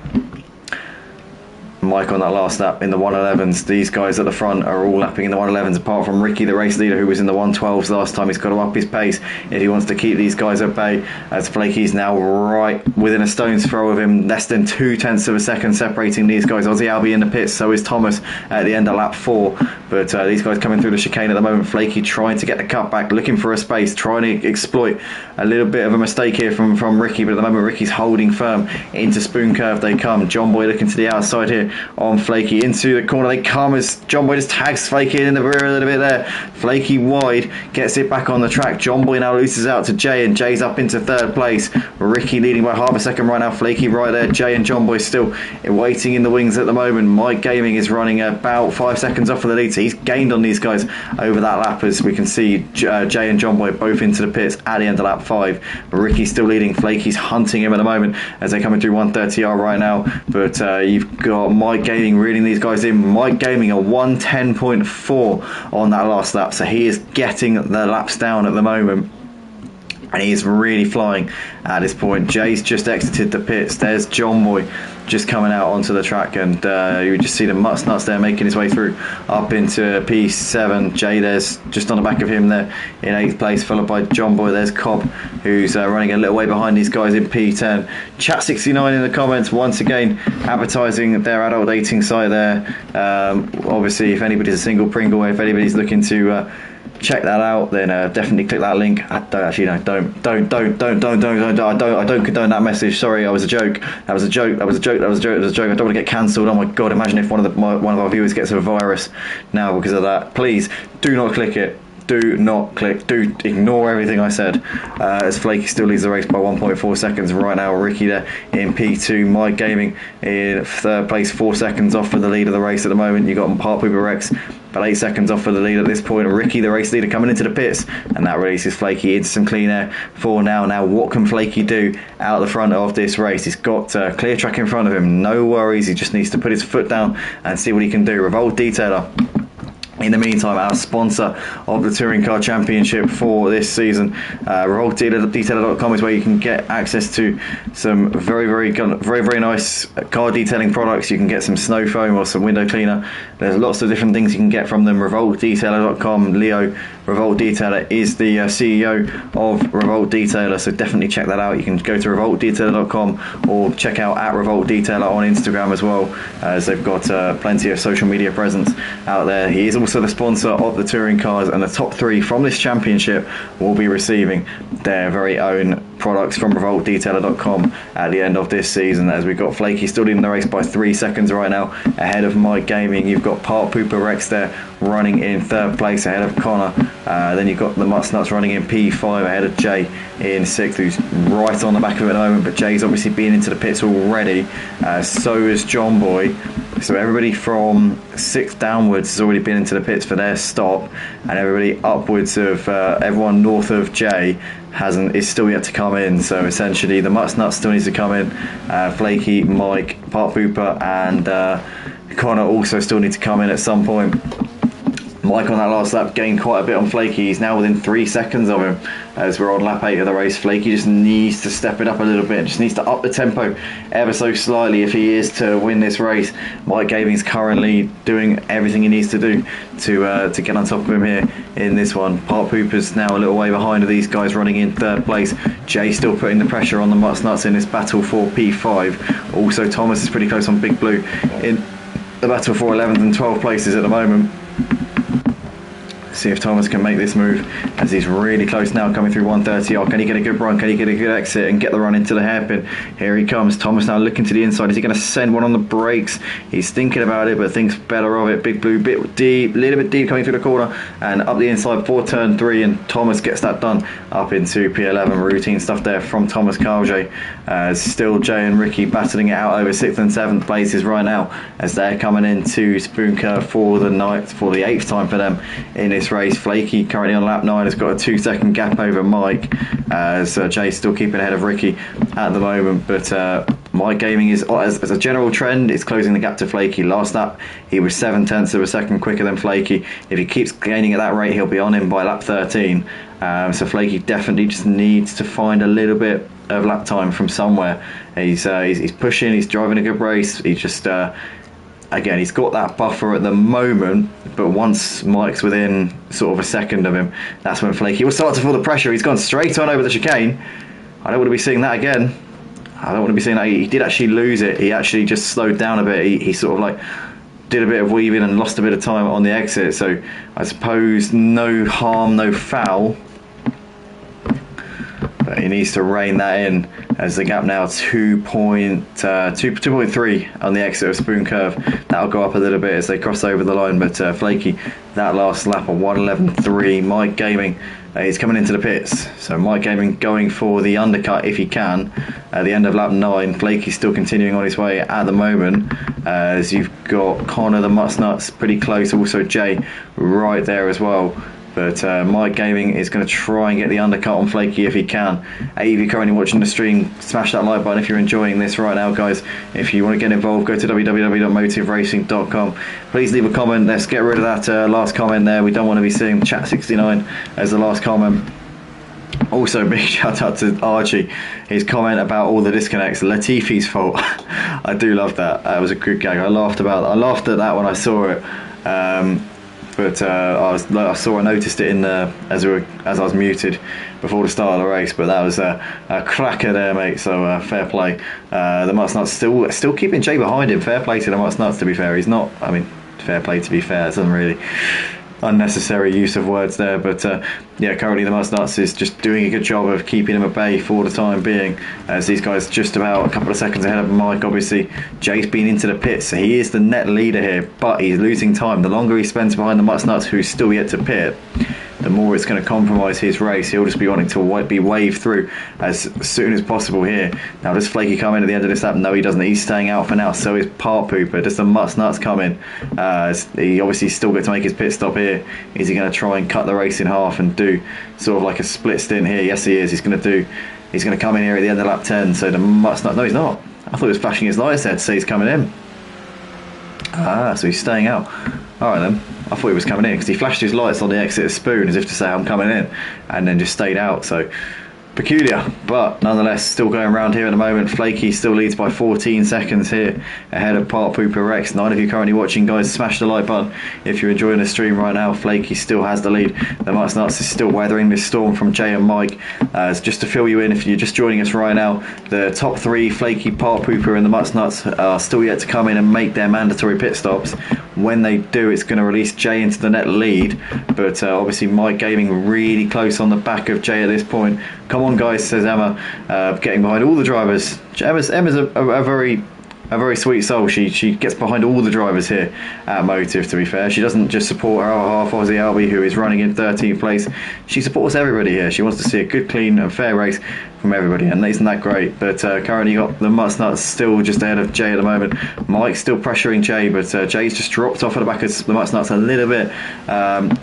Mike on that last lap in the 111s. These guys at the front are all lapping in the 111s, apart from Ricky, the race leader, who was in the 112s last time. He's got to up his pace if he wants to keep these guys at bay, as Flaky's now right within a stone's throw of him, less than 0.2 of a second separating these guys. Aussie Albie in the pits, so is Thomas at the end of lap 4, but these guys coming through the chicane at the moment. Flaky trying to get the cut back, looking for a space, trying to exploit a little bit of a mistake here from Ricky, but at the moment Ricky's holding firm. Into Spoon Curve they come. John Boy looking to the outside here on Flaky. Into the corner they come as John Boy just tags Flaky in the rear a little bit there. Flaky wide, gets it back on the track. John Boy now loses out to Jay, and Jay's up into 3rd place. Ricky leading by half a second right now. Flaky right there. Jay and John Boy still waiting in the wings at the moment. Mike Gaming is running about 5 seconds off of the lead, so he's gained on these guys over that lap, as we can see Jay and John Boy both into the pits at the end of lap 5. Ricky's still leading. Flaky's hunting him at the moment as they're coming through 130R right now, but you've got Mike Gaming reeling these guys in. Mike Gaming a 110.4 on that last lap, so he is getting the laps down at the moment, and he is really flying at this point. Jay's just exited the pits. There's John Boy just coming out onto the track, and you just see the Mutts Nuts there making his way through up into P7. Jay there's just on the back of him there in 8th place, followed by John Boy. There's Cobb, who's running a little way behind these guys in P10. Chat69 in the comments once again advertising their adult dating site there. Obviously if anybody's a single Pringle, if anybody's looking to check that out, then definitely click that link. I don't condone that message. Sorry, I was a joke. That was a joke. I don't want to get cancelled. Oh my god, imagine if one of our viewers gets a virus now because of that. Please do not click it. Do not click. Do ignore everything I said. As Flaky still leads the race by 1.4 seconds right now. Ricky there in P2. Mike Gaming in 3rd place, 4 seconds off for the lead of the race at the moment. You got Park Pooper Rex about 8 seconds off for the lead at this point. Ricky, the race leader, coming into the pits, and that releases Flaky into some clean air for now. Now, what can Flaky do out the front of this race? He's got clear track in front of him. No worries. He just needs to put his foot down and see what he can do. Revolt Detailer, in the meantime, our sponsor of the Touring Car Championship for this season, RevoltDetailer.com, is where you can get access to some very nice car detailing products. You can get some snow foam or some window cleaner. There's lots of different things you can get from them. RevoltDetailer.com. Leo, Revolt Detailer, is the CEO of Revolt Detailer, so definitely check that out. You can go to RevoltDetailer.com or check out at Revolt Detailer on Instagram as well, as they've got plenty of social media presence out there. He is also the sponsor of the touring cars, and the top 3 from this championship will be receiving their very own products from revoltdetailer.com at the end of this season, as we've got Flaky still leading the race by 3 seconds right now ahead of Mike Gaming. You've got Part Pooper Rex there running in 3rd place ahead of Connor. Then you've got the Mutts Nuts running in P5 ahead of Jay in 6th, who's right on the back of it at the moment, but Jay's obviously been into the pits already. So is John Boy. So everybody from 6th downwards has already been into the pits for their stop, and everybody upwards of everyone north of Jay is still yet to come in. So essentially the Mutts Nuts still needs to come in. Flaky, Mike, Part Pooper and Connor also still need to come in at some point. Mike on that last lap gained quite a bit on Flaky. He's now within 3 seconds of him as we're on lap 8 of the race. Flaky just needs to step it up a little bit, just needs to up the tempo ever so slightly if he is to win this race. Mike Gaming's currently doing everything he needs to do to get on top of him here in this one. Part Pooper's now a little way behind of these guys running in 3rd place. Jay still putting the pressure on the Mutts Nuts in this battle for P5. Also Thomas is pretty close on Big Blue in the battle for 11th and 12th places at the moment. See if Thomas can make this move, as he's really close now, coming through 130. Oh, can he get a good run? Can he get a good exit and get the run into the hairpin? Here he comes. Thomas now looking to the inside. Is he going to send one on the brakes? He's thinking about it, but thinks better of it. Big Blue, little bit deep coming through the corner and up the inside for turn 3, and Thomas gets that done up into P11. Routine stuff there from Thomas Carlej. Still Jay and Ricky battling it out over 6th and 7th places right now, as they're coming into Spoon Curve for the 8th time for them in this race. Flaky currently on lap 9 has got a 2-second gap over Mike, as Jay's still keeping ahead of Ricky at the moment, but Mike Gaming is, as a general trend, is closing the gap to Flaky. Last lap he was 0.7 of a second quicker than Flaky. If he keeps gaining at that rate, he'll be on him by lap 13. So Flaky definitely just needs to find a little bit of lap time from somewhere. He's pushing, he's driving a good race. He just again, he's got that buffer at the moment, but once Mike's within sort of a second of him, that's when Flaky will start to feel the pressure. He's gone straight on over the chicane. I don't want to be seeing that again. I don't want to be seeing that. He did actually lose it. He actually just slowed down a bit. He sort of like did a bit of weaving and lost a bit of time on the exit. So I suppose no harm, no foul. But he needs to rein that in, as the gap now 2.3 on the exit of Spoon Curve. That'll go up a little bit as they cross over the line, but Flaky, that last lap of 1:11.3. Mike Gaming is coming into the pits, so Mike Gaming going for the undercut if he can at the end of lap 9. Flaky's still continuing on his way at the moment, as you've got Connor the Mutts Nuts pretty close, also Jay right there as well. But Mike Gaming is going to try and get the undercut on Flaky if he can. Hey, if you're currently watching the stream, smash that like button if you're enjoying this right now, guys. If you want to get involved, go to www.motiveracing.com. Please leave a comment. Let's get rid of that last comment there. We don't want to be seeing chat 69 as the last comment. Also, big shout out to Archie. His comment about all the disconnects, Latifi's fault. I do love that. That was a good gag. I laughed at that when I saw it. But I noticed it in as I was muted before the start of the race. But that was a cracker there, mate. So fair play. The Mutts Nuts still keeping Jay behind him. Fair play to the Mutts Nuts. To be fair, he's not. I mean, fair play to be fair. It doesn't really unnecessary use of words there, but yeah, currently the Mutts Nuts is just doing a good job of keeping him at bay for the time being, as these guys just about a couple of seconds ahead of Mike. Obviously Jay's been into the pits, so he is the net leader here, but he's losing time. The longer he spends behind the Mutts Nuts, who's still yet to pit, the more it's going to compromise his race. He'll just be wanting to be waved through as soon as possible here. Now, does Flaky come in at the end of this lap? No, he doesn't. He's staying out for now. So is Part Pooper. Does the Mutts Nuts come in? He obviously still got to make his pit stop here. Is he going to try and cut the race in half and do sort of like a split stint here? Yes, he is. He's going to come in here at the end of lap 10. So the Mutts Nuts. No, he's not. I thought he was flashing his lights there to say he's coming in. So he's staying out. All right then. I thought he was coming in because he flashed his lights on the exit of Spoon as if to say I'm coming in, and then just stayed out. So peculiar, but nonetheless still going around here at the moment. Flaky still leads by 14 seconds here ahead of Part Pooper Rex. 9 of you currently watching, guys, smash the like button if you're enjoying the stream right now. Flaky still has the lead. The Mutts Nuts is still weathering this storm from Jay and Mike. Just to fill you in, if you're just joining us right now, the top 3, Flaky, Part Pooper and the Mutts Nuts, are still yet to come in and make their mandatory pit stops. When they do, it's going to release Jay into the net lead, but obviously Mike Gaming really close on the back of Jay at this point. Come on, guys, says Emma, getting behind all the drivers. Emma's a very sweet soul. She gets behind all the drivers here at Motive, to be fair. She doesn't just support her other half, Ozzy Albi, who is running in 13th place. She supports everybody here. She wants to see a good, clean and fair race from everybody, and isn't that great? But currently you got the Muttnuts still just ahead of Jay at the moment. Mike's still pressuring Jay, but Jay's just dropped off at the back of the Muttnuts a little bit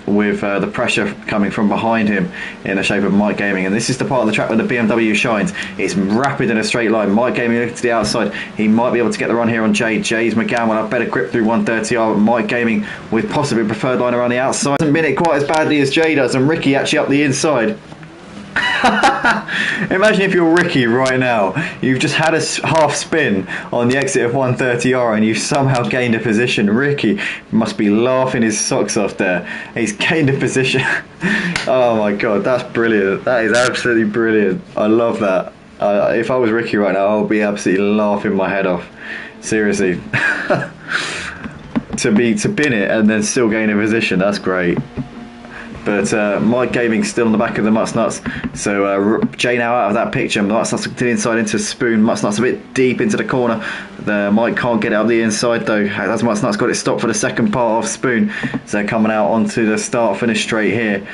with the pressure coming from behind him in the shape of Mike Gaming. And this is the part of the track where the BMW shines. It's rapid in a straight line. Mike Gaming looking to the outside. He might be able to get the run here on Jay. Jay's McGowan will have better grip through 130R, but Mike Gaming with possibly preferred line around the outside. Hasn't been it quite as badly as Jay does, and Ricky actually up the inside. Imagine if you're Ricky right now. You've just had a half spin on the exit of 130R and you've somehow gained a position. Ricky must be laughing his socks off there. He's gained a position. Oh my god, that's brilliant. That is absolutely brilliant. I love that. If I was Ricky right now, I would be absolutely laughing my head off. Seriously. to bin it and then still gain a position, that's great. But Mike Gaming still on the back of the Muttnuts. So Jay now out of that picture. Muttnuts to the inside into Spoon. Muttnuts a bit deep into the corner. Mike can't get it up the inside though. As Muttnuts got it stopped for the second part of Spoon. So coming out onto the start finish straight here.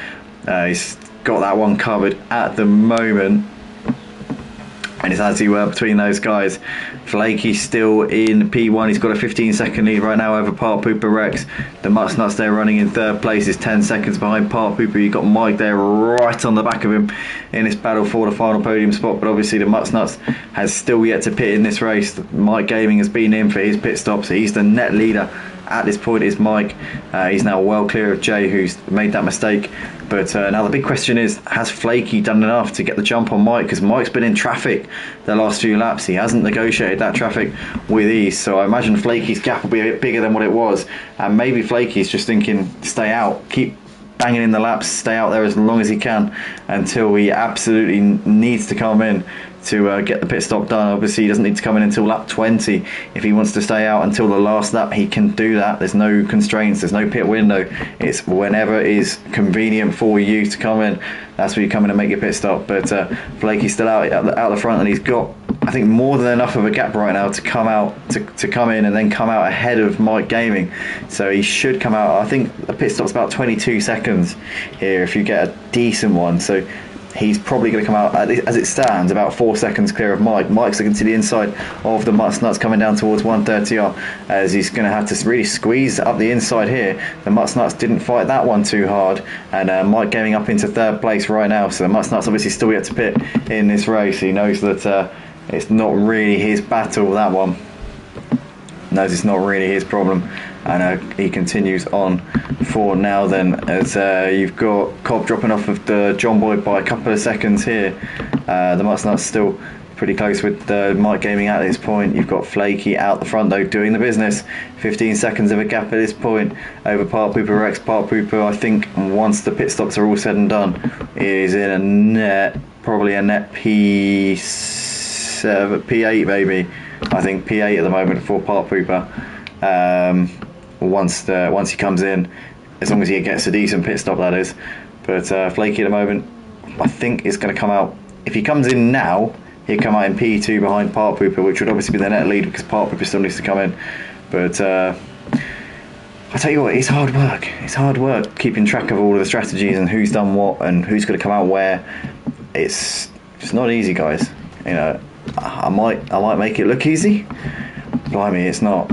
He's got that one covered at the moment. And it's as he were between those guys. Flaky still in P1. He's got a 15-second lead right now over Part Pooper Rex. The Muttnuts there running in third place is 10 seconds behind Part Pooper. You've got Mike there right on the back of him in this battle for the final podium spot. But obviously the Muttnuts has still yet to pit in this race. Mike Gaming has been in for his pit stop, so he's the net leader. At this point is Mike. He's now well clear of Jay, who's made that mistake. But now the big question is, has Flaky done enough to get the jump on Mike? Because Mike's been in traffic the last few laps. He hasn't negotiated that traffic with ease. So I imagine Flaky's gap will be a bit bigger than what it was. And maybe Flaky's just thinking, stay out, keep banging in the laps, stay out there as long as he can until he absolutely needs to come in to get the pit stop done. Obviously he doesn't need to come in until lap 20. If he wants to stay out until the last lap, he can do that. There's no constraints, there's no pit window. It's whenever is convenient for you to come in, that's where you come in and make your pit stop. But Flaky's still out the front, and he's got, I think, more than enough of a gap right now to come out to come in and then come out ahead of Mike Gaming. So he should come out, I think the pit stop's about 22 seconds here if you get a decent one. So he's probably going to come out, as it stands, about 4 seconds clear of Mike. Mike's looking to the inside of the Muttnuts coming down towards 130R, as he's going to have to really squeeze up the inside here. The Muttnuts didn't fight that one too hard, and Mike getting up into third place right now. So the Muttnuts obviously still yet to pit in this race. He knows that it's not really his battle, that one. Knows it's not really his problem. And he continues on for now then, as you've got Cobb dropping off of the John Boy by a couple of seconds here. The Muttnuts still pretty close with Mike Gaming at this point. You've got Flaky out the front though, doing the business. 15 seconds of a gap at this point over Part Pooper Rex. Part Pooper, I think, once the pit stops are all said and done, is in a net, probably a net P7, P8 maybe. I think P8 at the moment for Part Pooper. Once he comes in, as long as he gets a decent pit stop, that is. But Flaky at the moment, I think is going to come out, if he comes in now, he'll come out in P2 behind Part Pooper, which would obviously be the net lead because Part Pooper still needs to come in. But I tell you what, it's hard work. It's hard work keeping track of all of the strategies and who's done what and who's going to come out where. It's not easy, guys. You know, I might make it look easy. Blimey, it's not.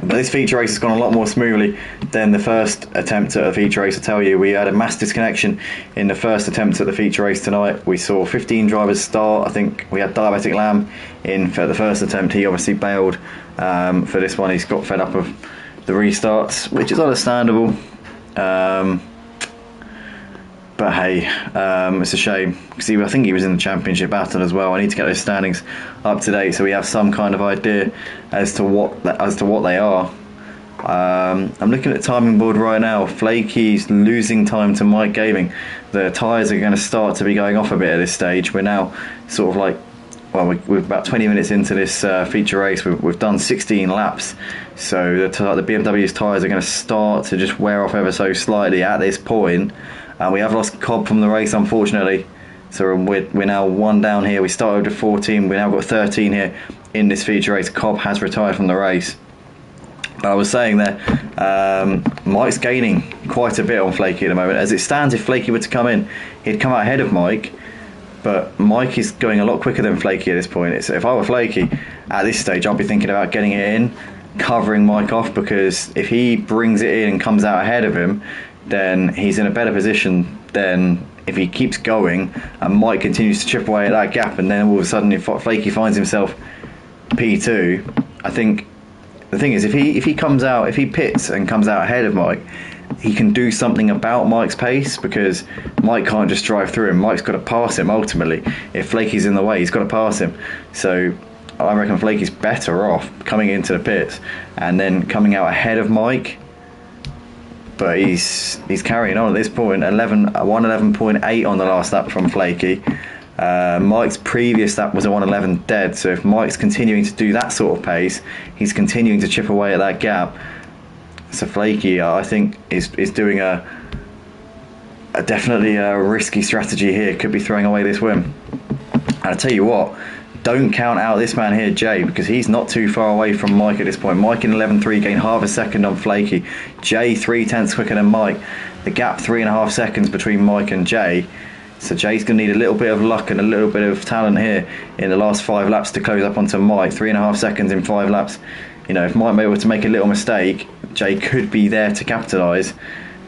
But this feature race has gone a lot more smoothly than the first attempt at a feature race. I tell you, we had a mass disconnection in the first attempt at the feature race tonight. We saw 15 drivers start. I think we had Diabetic Lamb in for the first attempt. He obviously bailed for this one. He's got fed up of the restarts, which is understandable. But hey, it's a shame. See, I think he was in the championship battle as well. I need to get those standings up to date so we have some kind of idea as to what they are. I'm looking at the timing board right now. Flaky's losing time to Mike Gaming. The tyres are going to start to be going off a bit at this stage. We're now sort of like, well, we're about 20 minutes into this feature race. We've done 16 laps, so the BMW's tyres are going to start to just wear off ever so slightly at this point. We have lost Cobb from the race, unfortunately. So we're now 1 down here. We started with 14. We now got 13 here in this feature race. Cobb has retired from the race. But I was saying there, Mike's gaining quite a bit on Flaky at the moment. As it stands, if Flaky were to come in, he'd come out ahead of Mike. But Mike is going a lot quicker than Flaky at this point. If I were Flaky at this stage, I'd be thinking about getting it in, covering Mike off, because if he brings it in and comes out ahead of him, then he's in a better position than if he keeps going and Mike continues to chip away at that gap, and then all of a sudden if Flaky finds himself P2, I think the thing is if he comes out, if he pits and comes out ahead of Mike, he can do something about Mike's pace, because Mike can't just drive through him. Mike's got to pass him ultimately. If Flaky's in the way, he's got to pass him. So I reckon Flaky's better off coming into the pits and then coming out ahead of Mike. But he's carrying on at this point. 111.8 on the last lap from Flaky. Mike's previous lap was a 111 dead. So if Mike's continuing to do that sort of pace, he's continuing to chip away at that gap. So Flaky, I think, is doing a definitely a risky strategy here. Could be throwing away this win. And I tell you what, don't count out this man here, Jay, because he's not too far away from Mike at this point. Mike in 11.3 gained half a second on Flaky. Jay 0.3 quicker than Mike. The gap 3.5 seconds between Mike and Jay. So Jay's going to need a little bit of luck and a little bit of talent here in the last 5 laps to close up onto Mike. 3.5 seconds in 5 laps. You know, if Mike may be able to make a little mistake, Jay could be there to capitalise.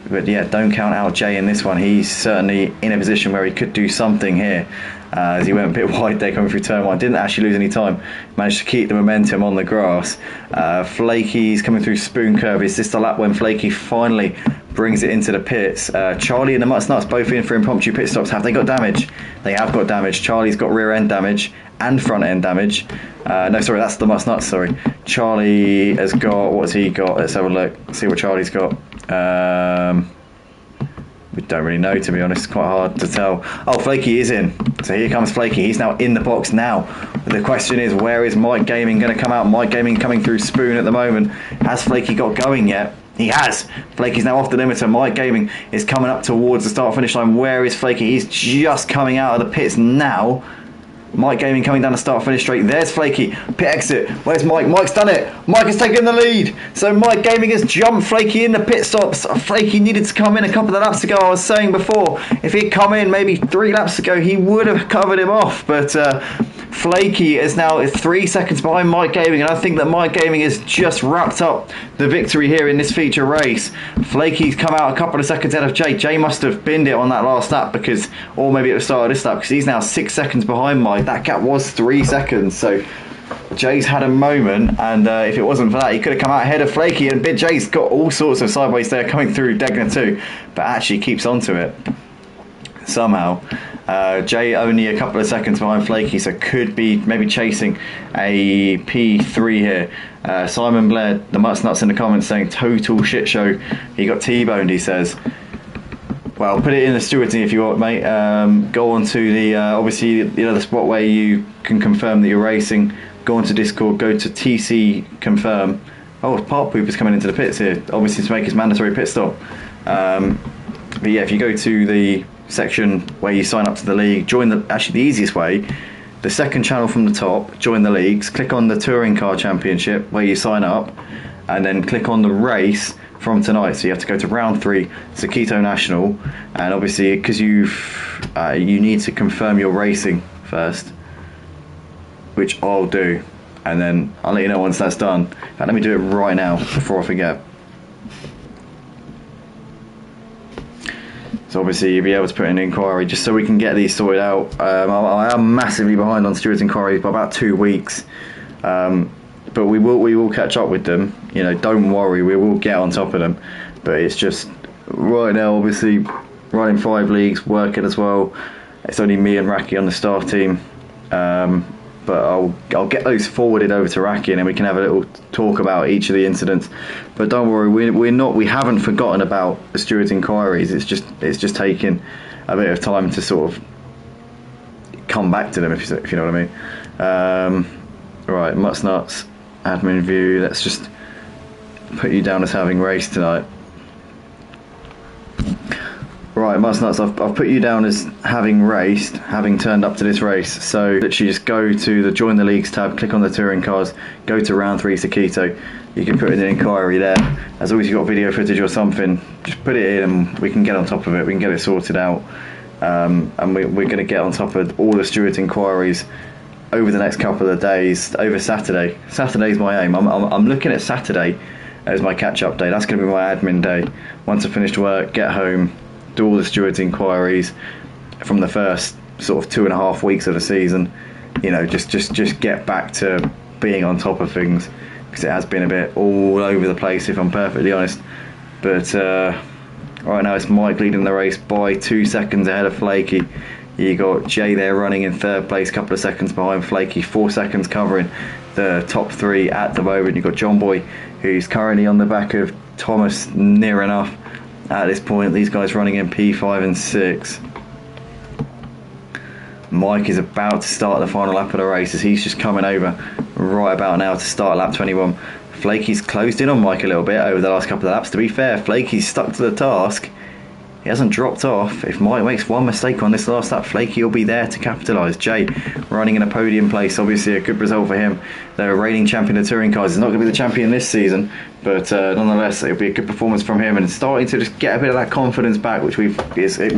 But yeah, don't count out Jay in this one. He's certainly in a position where he could do something here. As he went a bit wide there coming through turn 1. Didn't actually lose any time. Managed to keep the momentum on the grass. Flaky's coming through Spoon Curve. Is this the lap when Flaky finally brings it into the pits? Charlie and the Mutts Nuts both in for impromptu pit stops. Have they got damage? They have got damage. Charlie's got rear end damage and front end damage. No, sorry, that's the Mutts Nuts, sorry. Charlie has got, what's he got? Let's have a look. See what Charlie's got. We don't really know, to be honest. It's quite hard to tell. Oh, Flaky is in. So here comes Flaky. He's now in the box now. The question is, where is Mike Gaming going to come out? Mike Gaming coming through Spoon at the moment. Has Flaky got going yet? He has. Flaky's now off the limiter. Mike Gaming is coming up towards the start-finish line. Where is Flaky? He's just coming out of the pits now. Mike Gaming coming down the start-finish straight. There's Flaky. Pit exit. Where's Mike? Mike's done it. Mike has taken the lead. So Mike Gaming has jumped Flaky in the pit stops. Flaky needed to come in a couple of laps ago. I was saying before, if he'd come in maybe 3 laps ago, he would have covered him off. But Flaky is now 3 seconds behind Mike Gaming, and I think that Mike Gaming has just wrapped up the victory here in this feature race. Flaky's come out a couple of seconds ahead of Jay. Jay must have binned it on that last lap, because, or maybe at the start of this lap, because he's now 6 seconds behind Mike. That gap was 3 seconds, so Jay's had a moment, and if it wasn't for that, he could have come out ahead of Flaky, and Jay's got all sorts of sideways there coming through Degner too, but actually keeps onto it somehow. Jay only a couple of seconds behind Flaky, so could be maybe chasing a P3 here. Simon Blair, the Mutts Nuts in the comments saying total shit show. He got T-boned, he says. Well, put it in the stewarding if you want, mate. Go on to the obviously, you know, the spot where you can confirm that you're racing. Go on to Discord. Go to TC confirm. Oh, Park Poop is coming into the pits here, obviously to make his mandatory pit stop. But yeah, if you go to the section where you sign up to the league, join the, actually the easiest way, the second channel from the top, join the leagues, click on the Touring Car Championship where you sign up, and then click on the race from tonight. So you have to go to round 3, Sakitto National, and obviously because you need to confirm your racing first, which I'll do, and then I'll let you know once that's done. In fact, let me do it right now before I forget. So obviously you'll be able to put in an inquiry just so we can get these sorted out. I am massively behind on stewards inquiries by about 2 weeks, but we will catch up with them. You know, don't worry, we will get on top of them. But it's just right now, obviously running 5 leagues, working as well. It's only me and Raki on the staff team. But I'll get those forwarded over to Raki, and then we can have a little talk about each of the incidents. But don't worry, we haven't forgotten about the stewards' inquiries. It's just taking a bit of time to sort of come back to them, if you know what I mean. Right, Mutts Nuts, admin view. Let's just put you down as having raced tonight. Right, Bus Nuts, I've put you down as having raced, having turned up to this race. So literally just go to the Join the Leagues tab, click on the touring cars, go to round 3 Sakitto. You can put in an inquiry there. As always, you've got video footage or something, just put it in and we can get on top of it. We can get it sorted out. And we're going to get on top of all the steward inquiries over the next couple of days, over Saturday. Saturday's my aim. I'm looking at Saturday as my catch-up day. That's going to be my admin day. Once I finish work, get home, do all the stewards' inquiries from the first sort of 2.5 weeks of the season. You know, just get back to being on top of things, because it has been a bit all over the place, if I'm perfectly honest. But right now it's Mike leading the race by 2 seconds ahead of Flaky. You got Jay there running in 3rd place, a couple of seconds behind Flaky, 4 seconds covering the top 3 at the moment. You've got John Boy, who's currently on the back of Thomas near enough at this point. These guys running in P5 and 6. Mike is about to start the final lap of the race as he's just coming over right about now to start lap 21. Flaky's closed in on Mike a little bit over the last couple of laps. To be fair, Flaky's stuck to the task. He hasn't dropped off. If Mike makes one mistake on this last lap, Flaky will be there to capitalise. Jay running in a podium place, obviously a good result for him. The reigning champion of touring cars is not going to be the champion this season, but nonetheless it'll be a good performance from him, and starting to just get a bit of that confidence back, which we've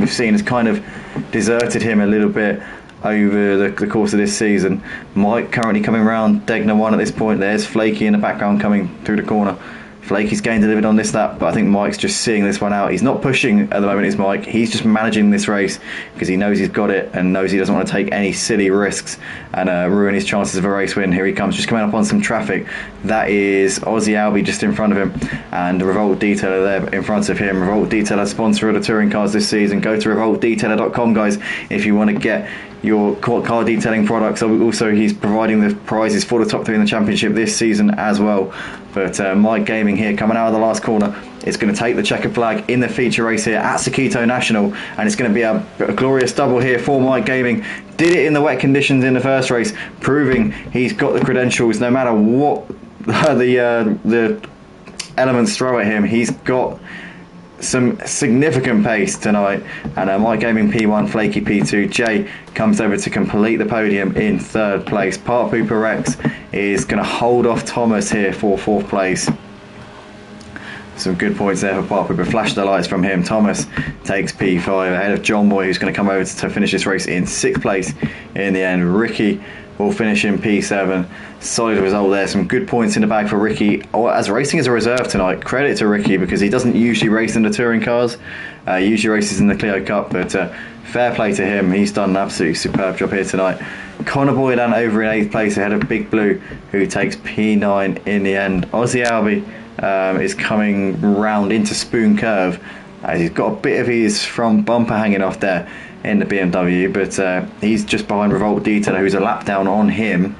seen has kind of deserted him a little bit over the course of this season. Mike currently coming round Degner 1 at this point. There's Flaky in the background coming through the corner. Flaky's gained delivered on this lap, but I think Mike's just seeing this one out. He's not pushing at the moment, is Mike. He's just managing this race because he knows he's got it and knows he doesn't want to take any silly risks and ruin his chances of a race win. Here he comes, just coming up on some traffic. That is Aussie Albie just in front of him, and Revolt Detailer there in front of him. Revolt Detailer, sponsor of the touring cars this season. Go to revoltdetailer.com, guys, if you want to get your car detailing products. Also, he's providing the prizes for the top 3 in the championship this season as well. But Mike Gaming here coming out of the last corner is going to take the checkered flag in the feature race here at Sakitto National, and it's going to be a glorious double here for Mike Gaming. Did it in the wet conditions in the first race, proving he's got the credentials no matter what the elements throw at him. He's got some significant pace tonight, and Mike Gaming P1, Flaky P2. Jay comes over to complete the podium in 3rd place. Part Pooper Rex is going to hold off Thomas here for 4th place. Some good points there for Part Pooper. Flash the lights from him. Thomas takes P5 ahead of John Boy, who's going to come over to finish this race in 6th place in the end. Ricky will finish in P7. Solid result there. Some good points in the bag for Ricky. As racing as a reserve tonight, credit to Ricky, because he doesn't usually race in the touring cars. Usually races in the Clio Cup, but fair play to him. He's done an absolutely superb job here tonight. Connor Boylan over in 8th place ahead of Big Blue, who takes P9 in the end. Aussie Albie is coming round into Spoon Curve, as he's got a bit of his front bumper hanging off there in the BMW, but he's just behind Revolt Detailer, who's a lap down on him.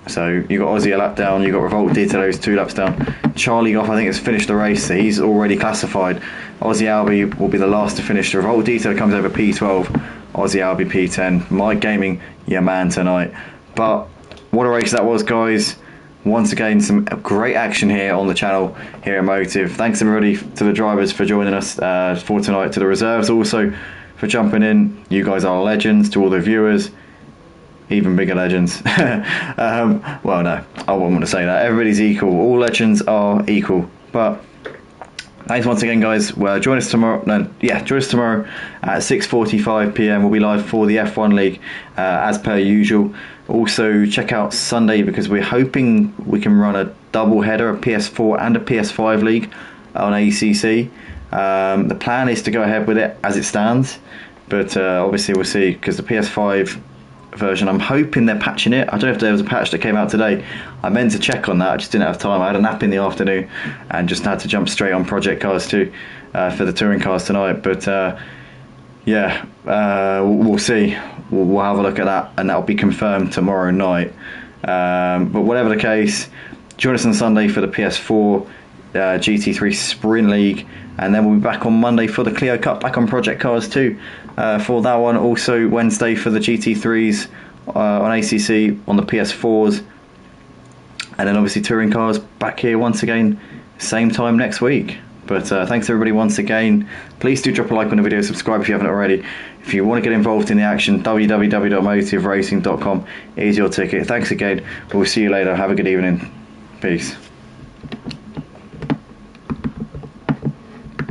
So you got Aussie a lap down, you got Revolt Detailer who's 2 laps down. Charlie Goff, I think, has finished the race, so he's already classified. Aussie Albie will be the last to finish. Revolt Detailer comes over P12, Aussie Albie P10. Mike Gaming, your man tonight. But what a race that was, guys. Once again, some great action here on the channel here at Motive. Thanks everybody to the drivers for joining us for tonight, to the reserves also for jumping in. You guys are legends. To all the viewers, even bigger legends. Well, no, I wouldn't want to say that. Everybody's equal. All legends are equal. But thanks once again, guys. Well, join us tomorrow. Join us tomorrow at 6:45 p.m. We'll be live for the F1 League as per usual. Also, check out Sunday, because we're hoping we can run a double header, a PS4 and a PS5 league on ACC. The plan is to go ahead with it as it stands, but obviously we'll see, because the PS5 version, I'm hoping they're patching it. I don't know if there was a patch that came out today. I meant to check on that, I just didn't have time. I had a nap in the afternoon and just had to jump straight on Project Cars 2 for the touring cars tonight. But we'll see. We'll have a look at that, and that'll be confirmed tomorrow night. But whatever the case, join us on Sunday for the PS4 GT3 Sprint League, and then we'll be back on Monday for the Clio Cup, back on Project Cars 2 for that one. Also Wednesday for the GT3s on ACC on the PS4s, and then obviously touring cars back here once again same time next week. But But thanks everybody once again. Please do drop a like on the video, subscribe if you haven't already. If you want to get involved in the action, www.motiveracing.com is your ticket. Thanks again, but we'll see you later. Have a good evening. Peace.